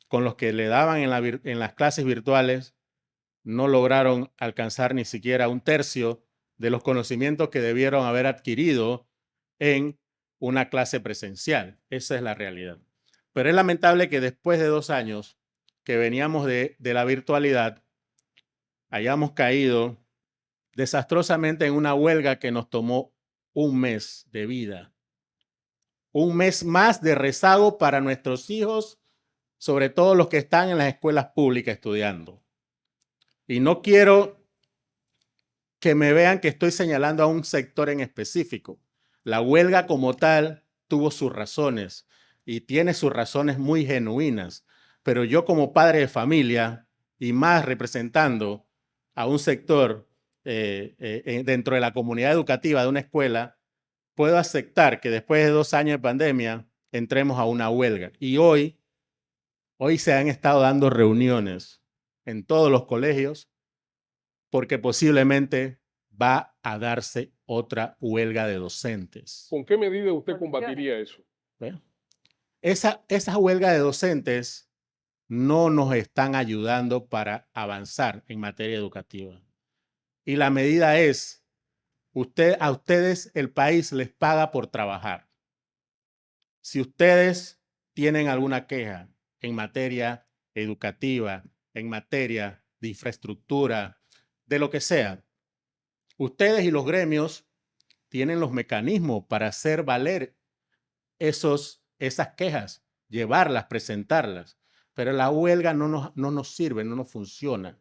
con los que le daban en las clases virtuales, no lograron alcanzar ni siquiera 1/3 de los conocimientos que debieron haber adquirido en una clase presencial. Esa es la realidad. Pero es lamentable que después de 2 años que veníamos de la virtualidad, hayamos caído desastrosamente en una huelga que nos tomó 1 mes de vida. 1 mes más de rezago para nuestros hijos, sobre todo los que están en las escuelas públicas estudiando. Y no quiero que me vean que estoy señalando a un sector en específico. La huelga como tal tuvo sus razones y tiene sus razones muy genuinas, pero yo como padre de familia y más representando a un sector dentro de la comunidad educativa de una escuela, puedo aceptar que después de 2 años de pandemia entremos a una huelga. Y hoy se han estado dando reuniones en todos los colegios porque posiblemente va a darse otra huelga de docentes. ¿Con qué medida usted combatiría eso? Esa huelga de docentes no nos están ayudando para avanzar en materia educativa. Y la medida es, a ustedes el país les paga por trabajar. Si ustedes tienen alguna queja en materia educativa, en materia de infraestructura, de lo que sea, ustedes y los gremios tienen los mecanismos para hacer valer esas quejas, llevarlas, presentarlas. Pero la huelga no nos sirve, no nos funciona.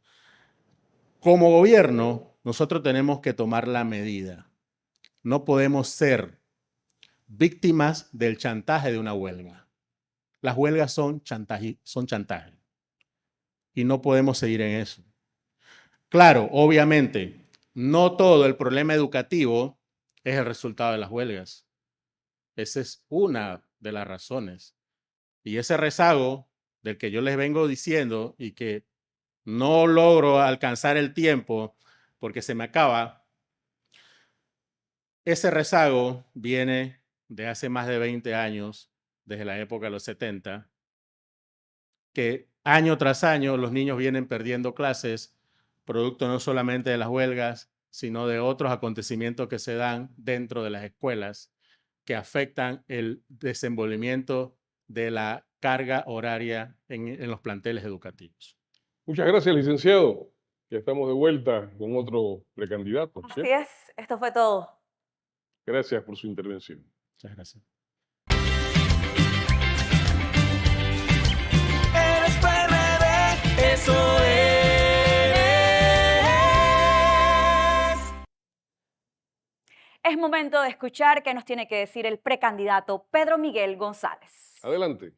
Como gobierno, nosotros tenemos que tomar la medida. No podemos ser víctimas del chantaje de una huelga. Las huelgas son chantaje. Y no podemos seguir en eso. Claro, obviamente, no todo el problema educativo es el resultado de las huelgas. Esa es una de las razones. Y ese rezago del que yo les vengo diciendo y que no logro alcanzar el tiempo porque se me acaba, ese rezago viene de hace más de 20 años, desde la época de los 70, que año tras año los niños vienen perdiendo clases, producto no solamente de las huelgas, sino de otros acontecimientos que se dan dentro de las escuelas que afectan el desenvolvimiento de la carga horaria en los planteles educativos. Muchas gracias, licenciado. Ya estamos de vuelta con otro precandidato. ¿Sí? Así es, esto fue todo. Gracias por su intervención. Muchas gracias. Eres PRD, eso es. Es momento de escuchar qué nos tiene que decir el precandidato Pedro Miguel González. Adelante.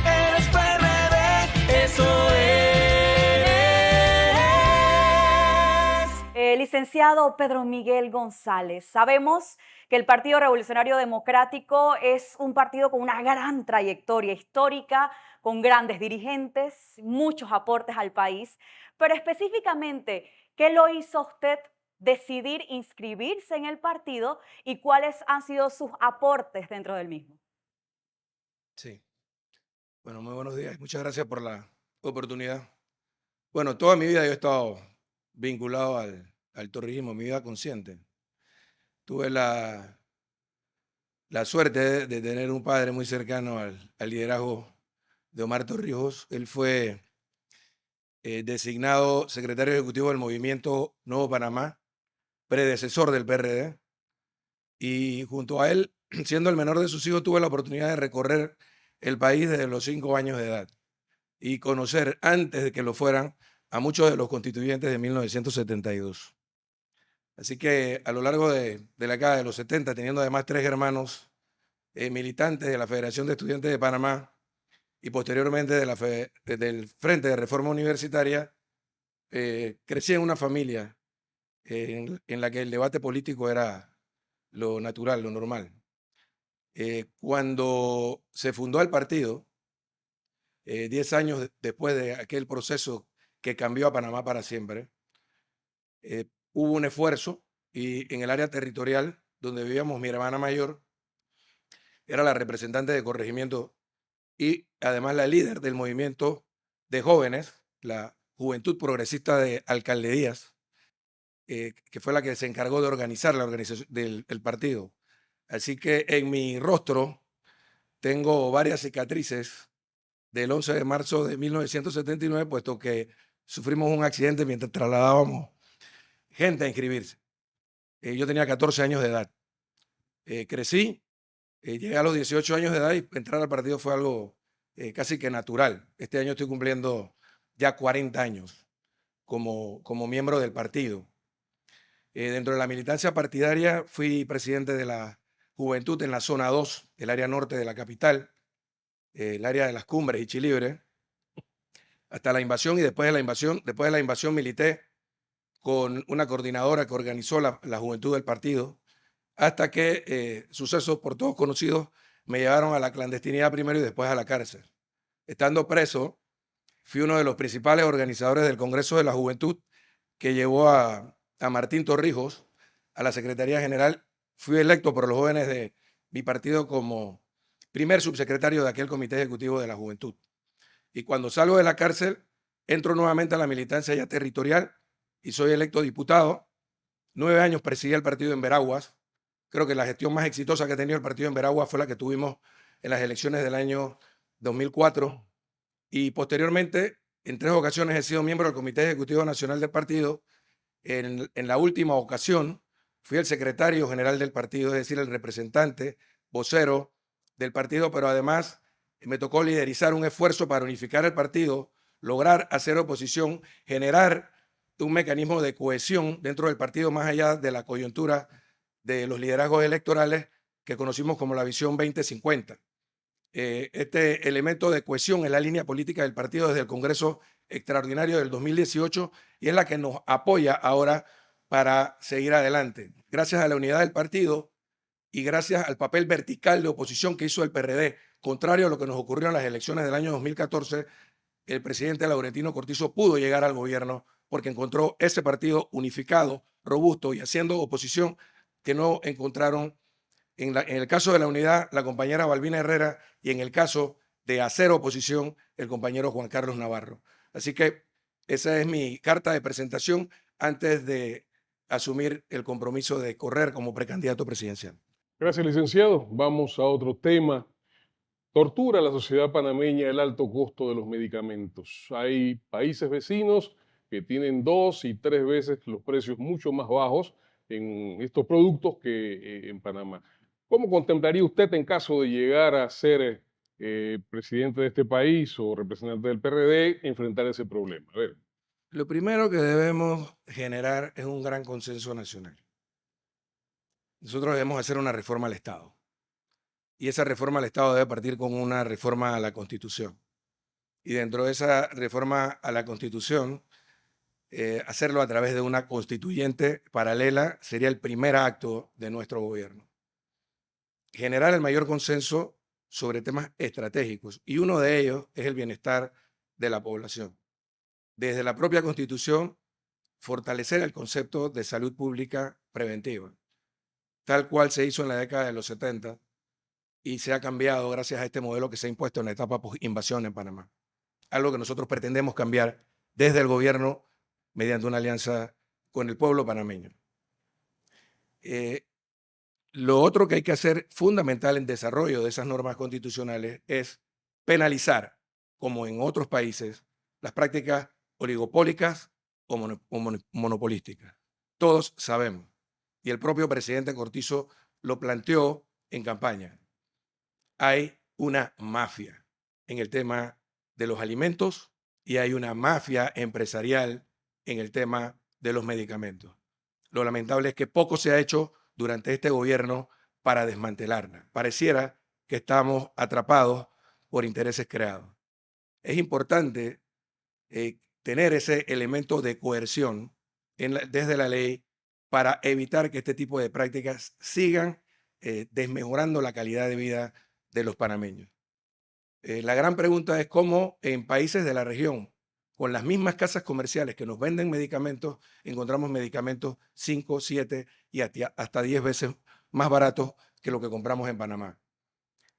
Eres PRD, eso es. Licenciado Pedro Miguel González, sabemos que el Partido Revolucionario Democrático es un partido con una gran trayectoria histórica, con grandes dirigentes, muchos aportes al país, pero específicamente, ¿qué lo hizo usted decidir inscribirse en el partido y cuáles han sido sus aportes dentro del mismo? Sí. Bueno, muy buenos días. Muchas gracias por la oportunidad. Bueno, toda mi vida yo he estado vinculado al torrijismo, mi vida consciente. Tuve la suerte de tener un padre muy cercano al liderazgo de Omar Torrijos. Él fue designado secretario ejecutivo del Movimiento Nuevo Panamá, predecesor del PRD, y junto a él, siendo el menor de sus hijos, tuve la oportunidad de recorrer el país desde los 5 años de edad y conocer, antes de que lo fueran, a muchos de los constituyentes de 1972. Así que a lo largo de la década de los 70, teniendo además 3 hermanos militantes de la Federación de Estudiantes de Panamá y posteriormente del Frente de Reforma Universitaria, crecí en una familia en la que el debate político era lo natural, lo normal. Cuando se fundó el partido, 10 años después de aquel proceso que cambió a Panamá para siempre, hubo un esfuerzo y en el área territorial donde vivíamos, mi hermana mayor era la representante de corregimiento y además la líder del movimiento de jóvenes, la Juventud Progresista de Alcaldías, que fue la que se encargó de organizar la organización del partido. Así que en mi rostro tengo varias cicatrices del 11 de marzo de 1979, puesto que sufrimos un accidente mientras trasladábamos gente a inscribirse. Yo tenía 14 años de edad. Crecí, llegué a los 18 años de edad y entrar al partido fue algo casi que natural. Este año estoy cumpliendo ya 40 años como miembro del partido. Dentro de la militancia partidaria fui presidente de la Juventud en la zona 2, el área norte de la capital, el área de las Cumbres y Chilibre, hasta la invasión, y después de la invasión milité con una coordinadora que organizó la juventud del partido, hasta que sucesos por todos conocidos me llevaron a la clandestinidad primero y después a la cárcel. Estando preso, fui uno de los principales organizadores del Congreso de la Juventud que llevó a Martín Torrijos a la Secretaría General. Fui electo por los jóvenes de mi partido como primer subsecretario de aquel Comité Ejecutivo de la Juventud. Y cuando salgo de la cárcel, entro nuevamente a la militancia ya territorial y soy electo diputado. 9 años presidí el partido en Veraguas. Creo que la gestión más exitosa que ha tenido el partido en Veraguas fue la que tuvimos en las elecciones del año 2004. Y posteriormente, en 3 ocasiones he sido miembro del Comité Ejecutivo Nacional del partido. En la última ocasión fui el secretario general del partido, es decir, el representante, vocero del partido, pero además me tocó liderizar un esfuerzo para unificar el partido, lograr hacer oposición, generar un mecanismo de cohesión dentro del partido más allá de la coyuntura de los liderazgos electorales que conocimos como la visión 2050. Este elemento de cohesión es la línea política del partido desde el Congreso Extraordinario del 2018 y es la que nos apoya ahora para seguir adelante. Gracias a la unidad del partido y gracias al papel vertical de oposición que hizo el PRD, contrario a lo que nos ocurrió en las elecciones del año 2014, el presidente Laurentino Cortizo pudo llegar al gobierno porque encontró ese partido unificado, robusto y haciendo oposición que no encontraron en el caso de la unidad la compañera Balbina Herrera y en el caso de hacer oposición el compañero Juan Carlos Navarro. Así que esa es mi carta de presentación antes de asumir el compromiso de correr como precandidato presidencial. Gracias, licenciado. Vamos a otro tema. Tortura a la sociedad panameña el alto costo de los medicamentos. Hay países vecinos que tienen 2 y 3 veces los precios mucho más bajos en estos productos que en Panamá. ¿Cómo contemplaría usted en caso de llegar a ser presidente de este país o representante del PRD enfrentar ese problema? A ver. Lo primero que debemos generar es un gran consenso nacional. Nosotros debemos hacer una reforma al Estado. Y esa reforma al Estado debe partir con una reforma a la Constitución. Y dentro de esa reforma a la Constitución, hacerlo a través de una constituyente paralela sería el primer acto de nuestro gobierno. Generar el mayor consenso sobre temas estratégicos. Y uno de ellos es el bienestar de la población. Desde la propia Constitución, fortalecer el concepto de salud pública preventiva, tal cual se hizo en la década de los 70 y se ha cambiado gracias a este modelo que se ha impuesto en la etapa post-invasión en Panamá. Algo que nosotros pretendemos cambiar desde el gobierno mediante una alianza con el pueblo panameño. Lo otro que hay que hacer fundamental en desarrollo de esas normas constitucionales es penalizar, como en otros países, las prácticas oligopólicas o monopolísticas. Todos sabemos, y el propio presidente Cortizo lo planteó en campaña. Hay una mafia en el tema de los alimentos y hay una mafia empresarial en el tema de los medicamentos. Lo lamentable es que poco se ha hecho durante este gobierno para desmantelarla. Pareciera que estamos atrapados por intereses creados. Es importante tener ese elemento de coerción desde la ley para evitar que este tipo de prácticas sigan desmejorando la calidad de vida de los panameños. La gran pregunta es cómo en países de la región, con las mismas casas comerciales que nos venden medicamentos, encontramos medicamentos 5, 7 y hasta 10 veces más baratos que lo que compramos en Panamá.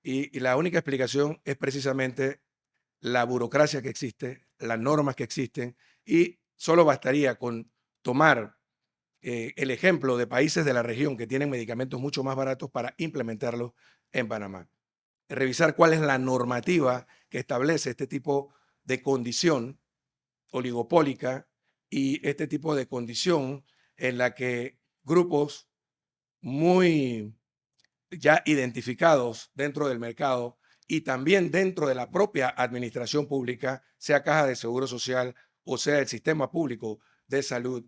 Y la única explicación es precisamente la burocracia que existe, las normas que existen, y solo bastaría con tomar el ejemplo de países de la región que tienen medicamentos mucho más baratos para implementarlos en Panamá. Revisar cuál es la normativa que establece este tipo de condición oligopólica y este tipo de condición en la que grupos muy ya identificados dentro del mercado y también dentro de la propia administración pública, sea Caja de Seguro Social o sea el sistema público de salud,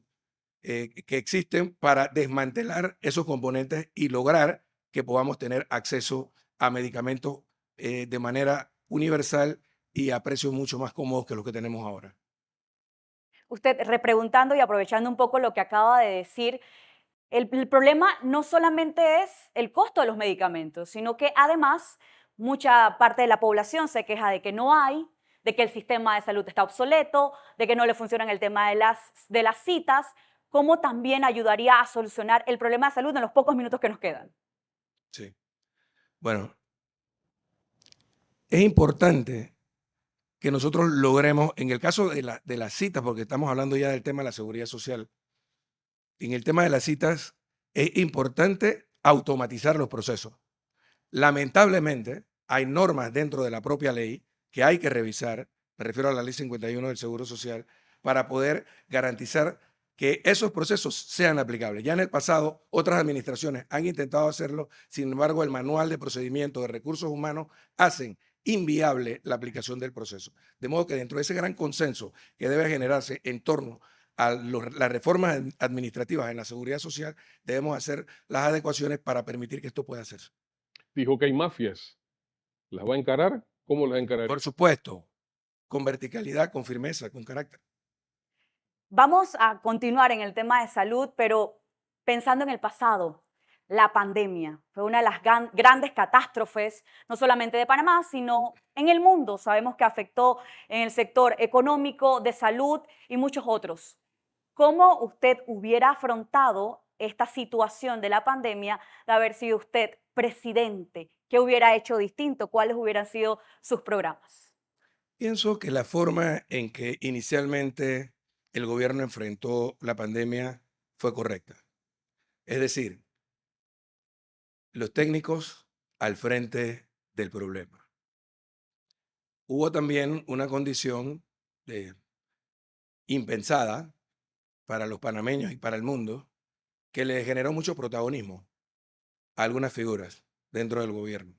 que existen para desmantelar esos componentes y lograr que podamos tener acceso a medicamentos de manera universal y a precios mucho más cómodos que los que tenemos ahora. Usted, repreguntando y aprovechando un poco lo que acaba de decir, el problema no solamente es el costo de los medicamentos, sino que además mucha parte de la población se queja de que no hay, de que el sistema de salud está obsoleto, de que no le funcionan el tema de las citas. ¿Cómo también ayudaría a solucionar el problema de salud en los pocos minutos que nos quedan? Sí. Bueno, es importante que nosotros logremos, en el caso de las citas, porque estamos hablando ya del tema de la seguridad social, en el tema de las citas es importante automatizar los procesos. Lamentablemente, hay normas dentro de la propia ley que hay que revisar, me refiero a la Ley 51 del Seguro Social, para poder garantizar que esos procesos sean aplicables. Ya en el pasado, otras administraciones han intentado hacerlo, sin embargo, el manual de procedimiento de recursos humanos hacen inviable la aplicación del proceso. De modo que dentro de ese gran consenso que debe generarse en torno a las reformas administrativas en la seguridad social, debemos hacer las adecuaciones para permitir que esto pueda hacerse. Dijo que hay mafias. ¿Las va a encarar? ¿Cómo las encararía? Por supuesto, con verticalidad, con firmeza, con carácter. Vamos a continuar en el tema de salud, pero pensando en el pasado. La pandemia fue una de las grandes catástrofes, no solamente de Panamá, sino en el mundo. Sabemos que afectó en el sector económico, de salud y muchos otros. ¿Cómo usted hubiera afrontado esta situación de la pandemia de haber sido usted presidente? ¿Qué hubiera hecho distinto? ¿Cuáles hubieran sido sus programas? Pienso que la forma en que inicialmente el gobierno enfrentó la pandemia fue correcta. Es decir, los técnicos al frente del problema. Hubo también una condición impensada para los panameños y para el mundo que le generó mucho protagonismo a algunas figuras dentro del gobierno.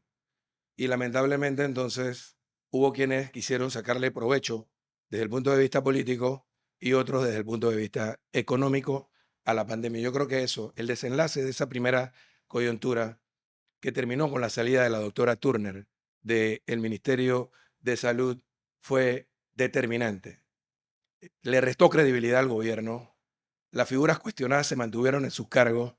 Y lamentablemente entonces hubo quienes quisieron sacarle provecho desde el punto de vista político y otros desde el punto de vista económico a la pandemia. Yo creo que eso, el desenlace de esa primera coyuntura que terminó con la salida de la doctora Turner del Ministerio de Salud fue determinante. Le restó credibilidad al gobierno, las figuras cuestionadas se mantuvieron en sus cargos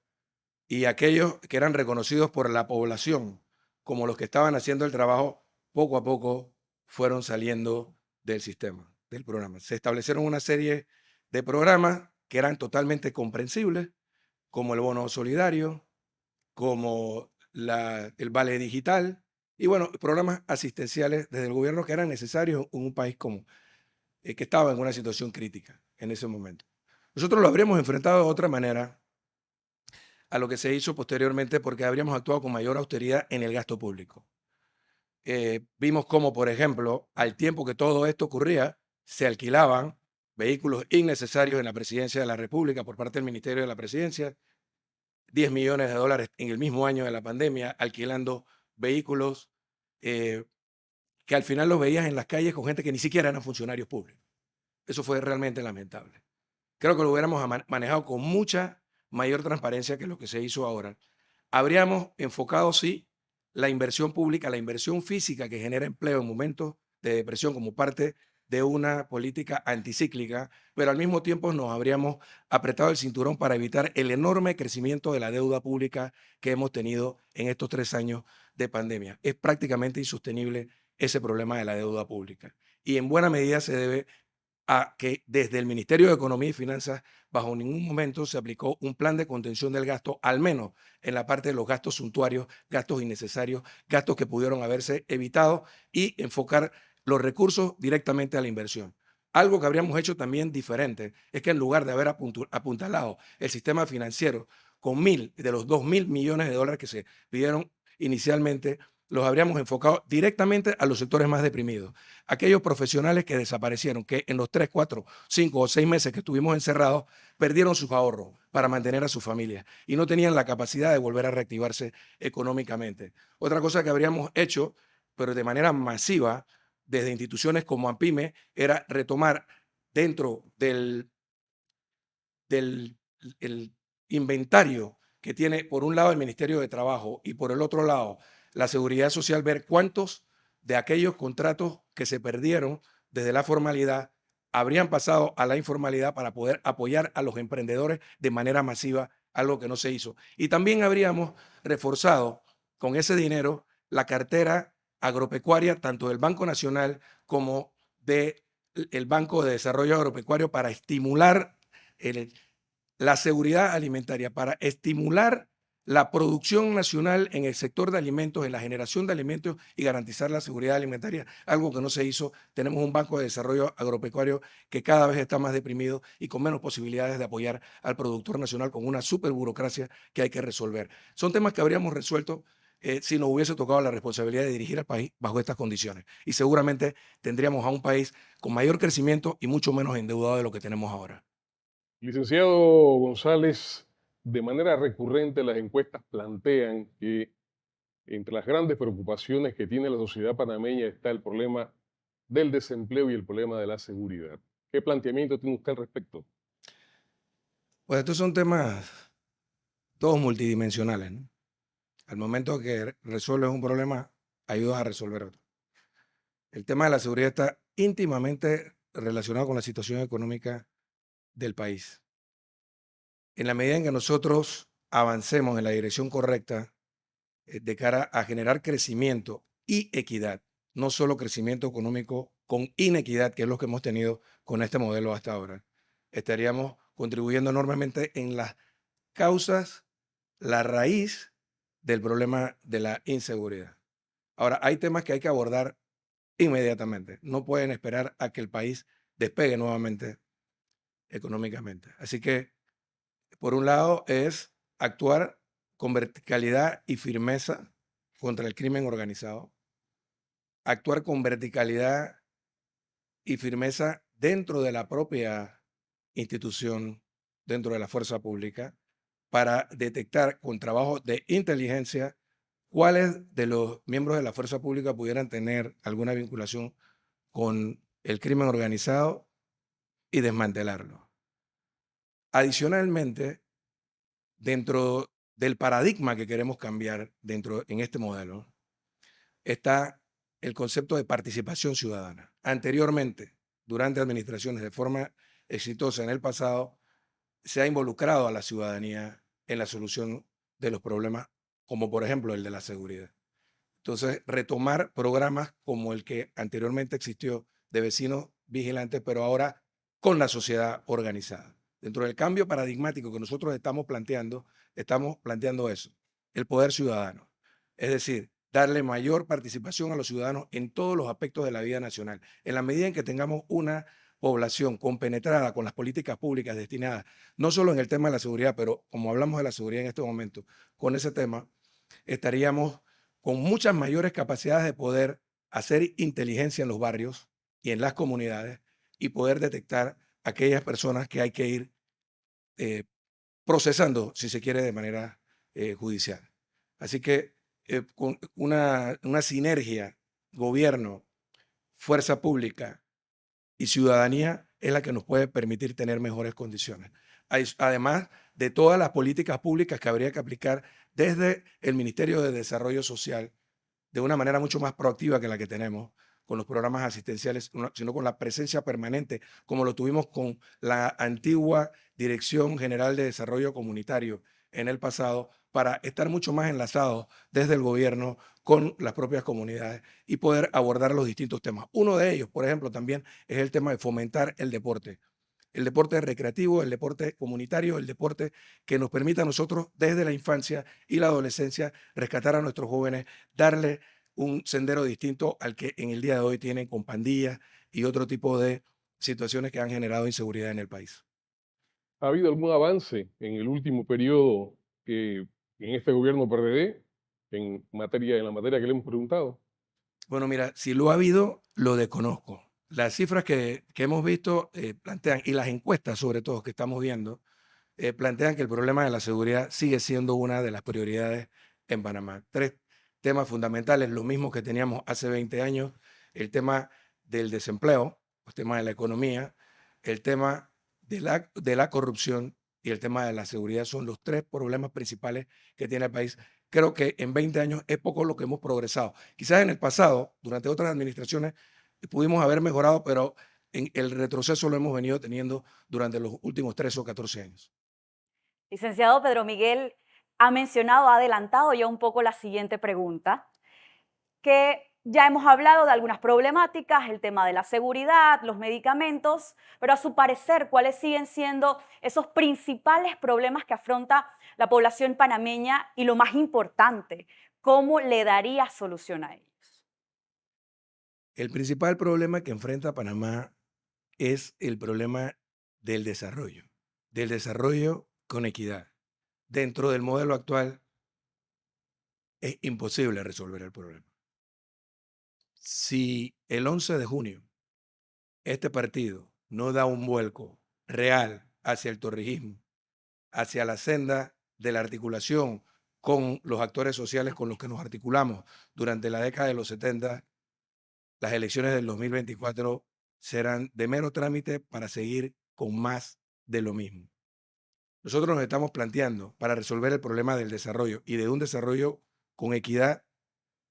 y aquellos que eran reconocidos por la población como los que estaban haciendo el trabajo, poco a poco fueron saliendo del sistema, del programa. Se establecieron una serie de programas que eran totalmente comprensibles, como el bono solidario, como el vale digital y bueno, programas asistenciales desde el gobierno que eran necesarios en un país como que estaba en una situación crítica en ese momento. Nosotros lo habríamos enfrentado de otra manera a lo que se hizo posteriormente porque habríamos actuado con mayor austeridad en el gasto público. Vimos cómo, por ejemplo, al tiempo que todo esto ocurría, se alquilaban vehículos innecesarios en la Presidencia de la República por parte del Ministerio de la Presidencia, 10 millones de dólares en el mismo año de la pandemia, alquilando vehículos que al final los veías en las calles con gente que ni siquiera eran funcionarios públicos. Eso fue realmente lamentable. Creo que lo hubiéramos manejado con mucha mayor transparencia que lo que se hizo ahora. Habríamos enfocado, sí, la inversión pública, la inversión física que genera empleo en momentos de depresión como parte de una política anticíclica, pero al mismo tiempo nos habríamos apretado el cinturón para evitar el enorme crecimiento de la deuda pública que hemos tenido en estos 3 años de pandemia. Es prácticamente insostenible ese problema de la deuda pública y en buena medida se debe a que desde el Ministerio de Economía y Finanzas bajo ningún momento se aplicó un plan de contención del gasto, al menos en la parte de los gastos suntuarios, gastos innecesarios, gastos que pudieron haberse evitado y enfocar los recursos directamente a la inversión. Algo que habríamos hecho también diferente es que en lugar de haber apuntalado el sistema financiero con de los 2.000 millones de dólares que se pidieron inicialmente, los habríamos enfocado directamente a los sectores más deprimidos. Aquellos profesionales que desaparecieron, que en los 3, 4, 5 o 6 meses que estuvimos encerrados, perdieron sus ahorros para mantener a su familia y no tenían la capacidad de volver a reactivarse económicamente. Otra cosa que habríamos hecho, pero de manera masiva, desde instituciones como AMPIME, era retomar dentro del el inventario que tiene por un lado el Ministerio de Trabajo y por el otro lado la Seguridad Social, ver cuántos de aquellos contratos que se perdieron desde la formalidad habrían pasado a la informalidad para poder apoyar a los emprendedores de manera masiva, algo que no se hizo. Y también habríamos reforzado con ese dinero la cartera agropecuaria, tanto del Banco Nacional como del Banco de Desarrollo Agropecuario, para estimular la seguridad alimentaria, para estimular la producción nacional en el sector de alimentos, en la generación de alimentos y garantizar la seguridad alimentaria, algo que no se hizo. Tenemos un Banco de Desarrollo Agropecuario que cada vez está más deprimido y con menos posibilidades de apoyar al productor nacional, con una superburocracia que hay que resolver. Son temas que habríamos resuelto si nos hubiese tocado la responsabilidad de dirigir al país bajo estas condiciones. Y seguramente tendríamos a un país con mayor crecimiento y mucho menos endeudado de lo que tenemos ahora. Licenciado González, de manera recurrente las encuestas plantean que entre las grandes preocupaciones que tiene la sociedad panameña está el problema del desempleo y el problema de la seguridad. ¿Qué planteamiento tiene usted al respecto? Pues estos son temas todos multidimensionales, ¿no? Al momento que resuelves un problema, ayudas a resolver otro. El tema de la seguridad está íntimamente relacionado con la situación económica del país. En la medida en que nosotros avancemos en la dirección correcta de cara a generar crecimiento y equidad, no solo crecimiento económico con inequidad, que es lo que hemos tenido con este modelo hasta ahora, estaríamos contribuyendo enormemente en las causas, la raíz del problema de la inseguridad. Ahora, hay temas que hay que abordar inmediatamente. No pueden esperar a que el país despegue nuevamente económicamente. Así que, por un lado, es actuar con verticalidad y firmeza contra el crimen organizado, actuar con verticalidad y firmeza dentro de la propia institución, dentro de la fuerza pública, para detectar con trabajo de inteligencia cuáles de los miembros de la fuerza pública pudieran tener alguna vinculación con el crimen organizado y desmantelarlo. Adicionalmente, dentro del paradigma que queremos cambiar en este modelo, está el concepto de participación ciudadana. Anteriormente, durante administraciones de forma exitosa en el pasado, se ha involucrado a la ciudadanía en la solución de los problemas, como por ejemplo el de la seguridad. Entonces, retomar programas como el que anteriormente existió de vecinos vigilantes, pero ahora con la sociedad organizada. Dentro del cambio paradigmático que nosotros estamos planteando eso, el poder ciudadano. Es decir, darle mayor participación a los ciudadanos en todos los aspectos de la vida nacional. En la medida en que tengamos una población compenetrada con las políticas públicas destinadas, no solo en el tema de la seguridad, pero como hablamos de la seguridad en este momento, con ese tema, estaríamos con muchas mayores capacidades de poder hacer inteligencia en los barrios y en las comunidades y poder detectar aquellas personas que hay que ir procesando, si se quiere, de manera judicial. Así que con una sinergia, gobierno, fuerza pública y ciudadanía es la que nos puede permitir tener mejores condiciones. Además de todas las políticas públicas que habría que aplicar desde el Ministerio de Desarrollo Social de una manera mucho más proactiva que la que tenemos con los programas asistenciales, sino con la presencia permanente, como lo tuvimos con la antigua Dirección General de Desarrollo Comunitario en el pasado, para estar mucho más enlazados desde el gobierno con las propias comunidades y poder abordar los distintos temas. Uno de ellos, por ejemplo, también es el tema de fomentar el deporte recreativo, el deporte comunitario, el deporte que nos permita a nosotros desde la infancia y la adolescencia rescatar a nuestros jóvenes, darle un sendero distinto al que en el día de hoy tienen con pandillas y otro tipo de situaciones que han generado inseguridad en el país. ¿Ha habido algún avance en el último periodo en este gobierno PRD en la materia que le hemos preguntado? Bueno, mira, si lo ha habido, lo desconozco. Las cifras que hemos visto plantean, y las encuestas sobre todo que estamos viendo, plantean que el problema de la seguridad sigue siendo una de las prioridades en Panamá. Tres temas fundamentales, los mismos que teníamos hace 20 años, el tema del desempleo, el tema de la economía, el tema de la corrupción y el tema de la seguridad son los tres problemas principales que tiene el país. Creo que en 20 años es poco lo que hemos progresado. Quizás en el pasado, durante otras administraciones, pudimos haber mejorado, pero en el retroceso lo hemos venido teniendo durante los últimos 13 o 14 años. Licenciado Pedro Miguel, ha adelantado ya un poco la siguiente pregunta, que ya hemos hablado de algunas problemáticas, el tema de la seguridad, los medicamentos, pero a su parecer, ¿cuáles siguen siendo esos principales problemas que afronta la población panameña? Y lo más importante, ¿cómo le daría solución a ellos? El principal problema que enfrenta Panamá es el problema del desarrollo con equidad. Dentro del modelo actual es imposible resolver el problema. Si el 11 de junio este partido no da un vuelco real hacia el torrijismo, hacia la senda de la articulación con los actores sociales con los que nos articulamos durante la década de los 70, las elecciones del 2024 serán de mero trámite para seguir con más de lo mismo. nosotros nos estamos planteando para resolver el problema del desarrollo y de un desarrollo con equidad,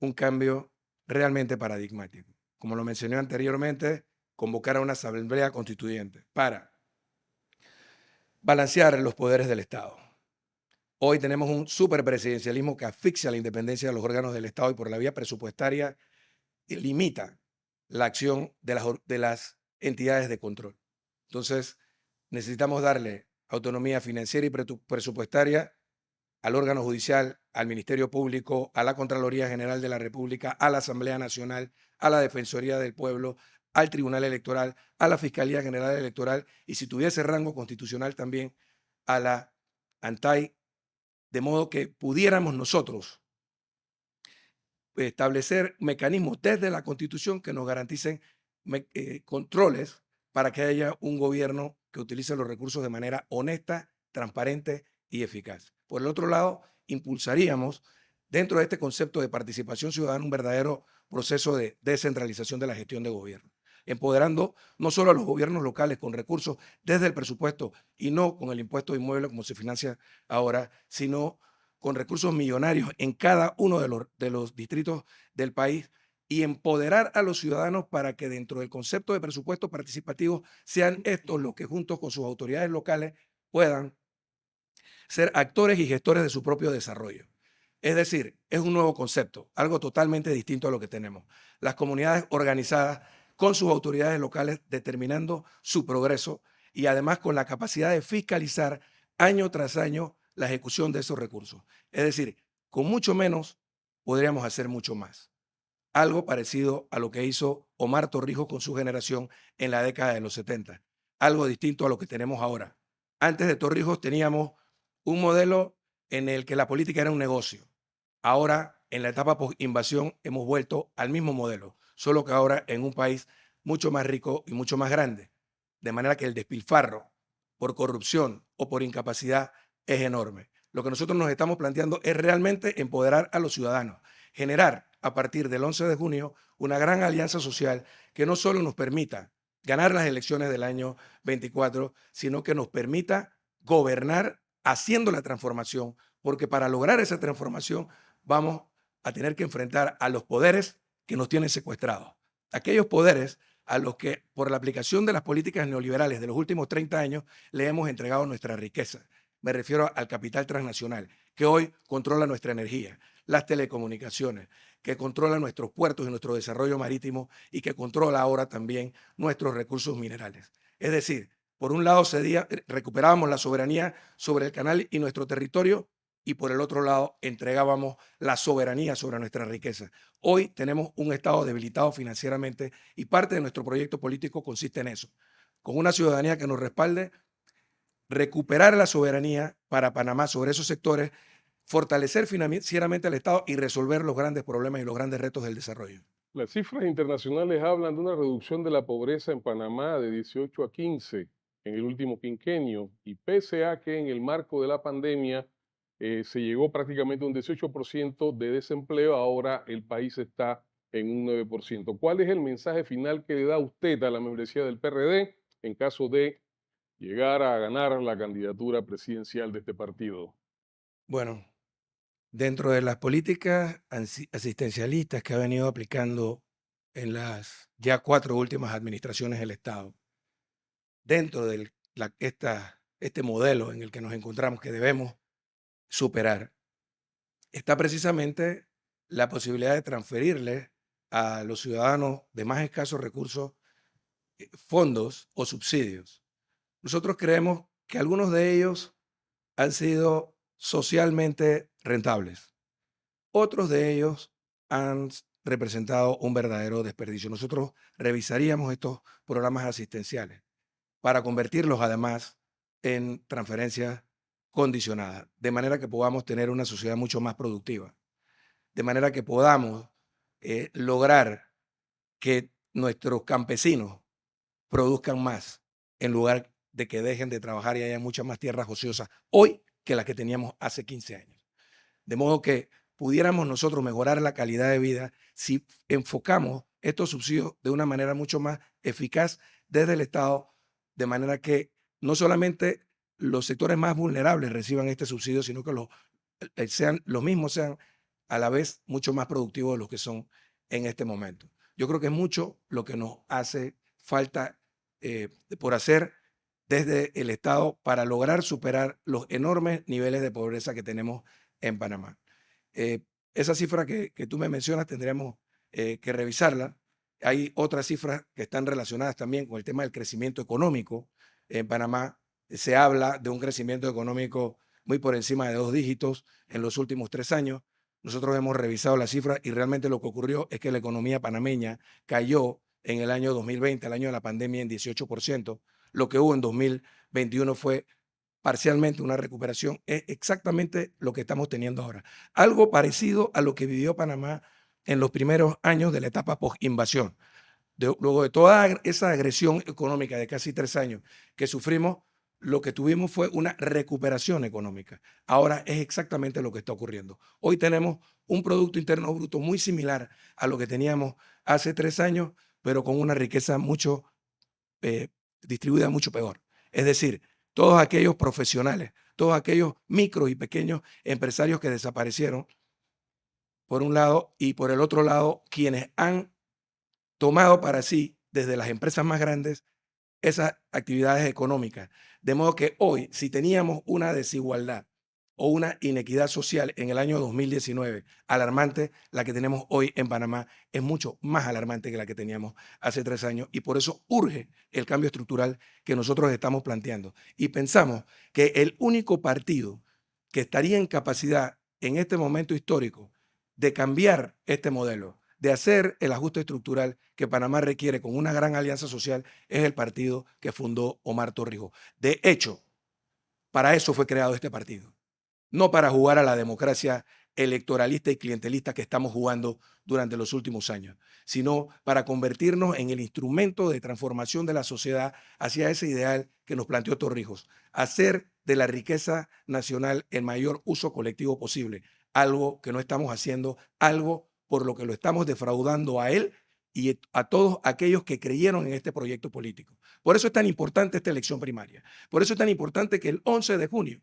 un cambio realmente paradigmático. Como lo mencioné anteriormente, convocar a una asamblea constituyente para balancear los poderes del Estado. Hoy tenemos un superpresidencialismo que asfixia la independencia de los órganos del Estado y por la vía presupuestaria limita la acción de las entidades de control. Entonces, necesitamos darle autonomía financiera y presupuestaria al órgano judicial, al Ministerio Público, a la Contraloría General de la República, a la Asamblea Nacional, a la Defensoría del Pueblo, al Tribunal Electoral, a la Fiscalía General Electoral y si tuviese rango constitucional también a la ANTAI, de modo que pudiéramos nosotros establecer mecanismos desde la Constitución que nos garanticen controles para que haya un gobierno que utilice los recursos de manera honesta, transparente y eficaz. Por el otro lado, impulsaríamos dentro de este concepto de participación ciudadana un verdadero proceso de descentralización de la gestión de gobierno, empoderando no solo a los gobiernos locales con recursos desde el presupuesto y no con el impuesto de inmuebles como se financia ahora, sino con recursos millonarios en cada uno de los distritos del país y empoderar a los ciudadanos para que dentro del concepto de presupuesto participativo sean estos los que juntos con sus autoridades locales puedan ser actores y gestores de su propio desarrollo. Es decir, es un nuevo concepto, algo totalmente distinto a lo que tenemos. Las comunidades organizadas con sus autoridades locales determinando su progreso y además con la capacidad de fiscalizar año tras año la ejecución de esos recursos. Es decir, con mucho menos podríamos hacer mucho más. Algo parecido a lo que hizo Omar Torrijos con su generación en la década de los 70. Algo distinto a lo que tenemos ahora. Antes de Torrijos teníamos un modelo en el que la política era un negocio. Ahora, en la etapa post-invasión, hemos vuelto al mismo modelo, solo que ahora en un país mucho más rico y mucho más grande. De manera que el despilfarro por corrupción o por incapacidad es enorme. Lo que nosotros nos estamos planteando es realmente empoderar a los ciudadanos, generar a partir del 11 de junio una gran alianza social que no solo nos permita ganar las elecciones del año 24, sino que nos permita gobernar haciendo la transformación, porque para lograr esa transformación vamos a tener que enfrentar a los poderes que nos tienen secuestrados. Aquellos poderes a los que por la aplicación de las políticas neoliberales de los últimos 30 años le hemos entregado nuestra riqueza. Me refiero al capital transnacional, que hoy controla nuestra energía, las telecomunicaciones, que controla nuestros puertos y nuestro desarrollo marítimo y que controla ahora también nuestros recursos minerales. Es decir, por un lado recuperábamos la soberanía sobre el canal y nuestro territorio y por el otro lado entregábamos la soberanía sobre nuestra riqueza. Hoy tenemos un Estado debilitado financieramente y parte de nuestro proyecto político consiste en eso, con una ciudadanía que nos respalde, recuperar la soberanía para Panamá sobre esos sectores, fortalecer financieramente al Estado y resolver los grandes problemas y los grandes retos del desarrollo. Las cifras internacionales hablan de una reducción de la pobreza en Panamá de 18 a 15 en el último quinquenio y pese a que en el marco de la pandemia se llegó prácticamente a un 18% de desempleo, ahora el país está en un 9%. ¿Cuál es el mensaje final que le da usted a la membresía del PRD en caso de llegar a ganar la candidatura presidencial de este partido? Bueno, dentro de las políticas asistencialistas que ha venido aplicando en las ya 4 últimas administraciones del Estado, dentro de este modelo en el que nos encontramos que debemos superar, está precisamente la posibilidad de transferirle a los ciudadanos de más escasos recursos fondos o subsidios. Nosotros creemos que algunos de ellos han sido socialmente rentables. Otros de ellos han representado un verdadero desperdicio. Nosotros revisaríamos estos programas asistenciales para convertirlos además en transferencias condicionadas, de manera que podamos tener una sociedad mucho más productiva, de manera que podamos lograr que nuestros campesinos produzcan más en lugar de que dejen de trabajar y haya muchas más tierras ociosas hoy que las que teníamos hace 15 años. De modo que pudiéramos nosotros mejorar la calidad de vida si enfocamos estos subsidios de una manera mucho más eficaz desde el Estado, de manera que no solamente los sectores más vulnerables reciban este subsidio, sino que los mismos sean a la vez mucho más productivos de los que son en este momento. Yo creo que es mucho lo que nos hace falta por hacer desde el Estado para lograr superar los enormes niveles de pobreza que tenemos en Panamá. Esa cifra que tú me mencionas tendríamos que revisarla. Hay otras cifras que están relacionadas también con el tema del crecimiento económico. En Panamá se habla de un crecimiento económico muy por encima de 2 dígitos en los últimos 3 años. Nosotros hemos revisado las cifras y realmente lo que ocurrió es que la economía panameña cayó en el año 2020, el año de la pandemia, en 18%. Lo que hubo en 2021 fue parcialmente una recuperación. Es exactamente lo que estamos teniendo ahora. Algo parecido a lo que vivió Panamá en los primeros años de la etapa post-invasión. Luego de toda esa agresión económica de casi 3 años que sufrimos, lo que tuvimos fue una recuperación económica. Ahora es exactamente lo que está ocurriendo. Hoy tenemos un Producto Interno Bruto muy similar a lo que teníamos hace 3 años, pero con una riqueza distribuida mucho peor. Es decir, todos aquellos profesionales, todos aquellos micros y pequeños empresarios que desaparecieron, por un lado, y por el otro lado, quienes han tomado para sí, desde las empresas más grandes, esas actividades económicas. De modo que hoy, si teníamos una desigualdad o una inequidad social en el año 2019 alarmante, la que tenemos hoy en Panamá es mucho más alarmante que la que teníamos hace 3 años, y por eso urge el cambio estructural que nosotros estamos planteando. Y pensamos que el único partido que estaría en capacidad en este momento histórico de cambiar este modelo, de hacer el ajuste estructural que Panamá requiere con una gran alianza social, es el partido que fundó Omar Torrijos. De hecho, para eso fue creado este partido, no para jugar a la democracia electoralista y clientelista que estamos jugando durante los últimos años, sino para convertirnos en el instrumento de transformación de la sociedad hacia ese ideal que nos planteó Torrijos, hacer de la riqueza nacional el mayor uso colectivo posible, algo que no estamos haciendo, algo por lo que lo estamos defraudando a él y a todos aquellos que creyeron en este proyecto político. Por eso es tan importante esta elección primaria. Por eso es tan importante que el 11 de junio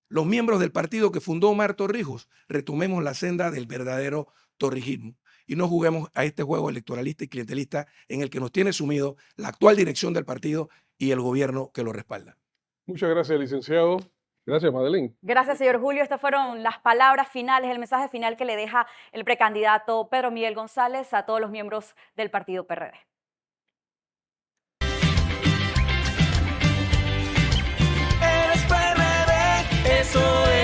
los miembros del partido que fundó Omar Torrijos retomemos la senda del verdadero torrijismo y no juguemos a este juego electoralista y clientelista en el que nos tiene sumido la actual dirección del partido y el gobierno que lo respalda. Muchas gracias, licenciado. Gracias, Madeleine. Gracias, señor Julio. Estas fueron las palabras finales, el mensaje final que le deja el precandidato Pedro Miguel González a todos los miembros del partido PRD. Eres PRD, eso es.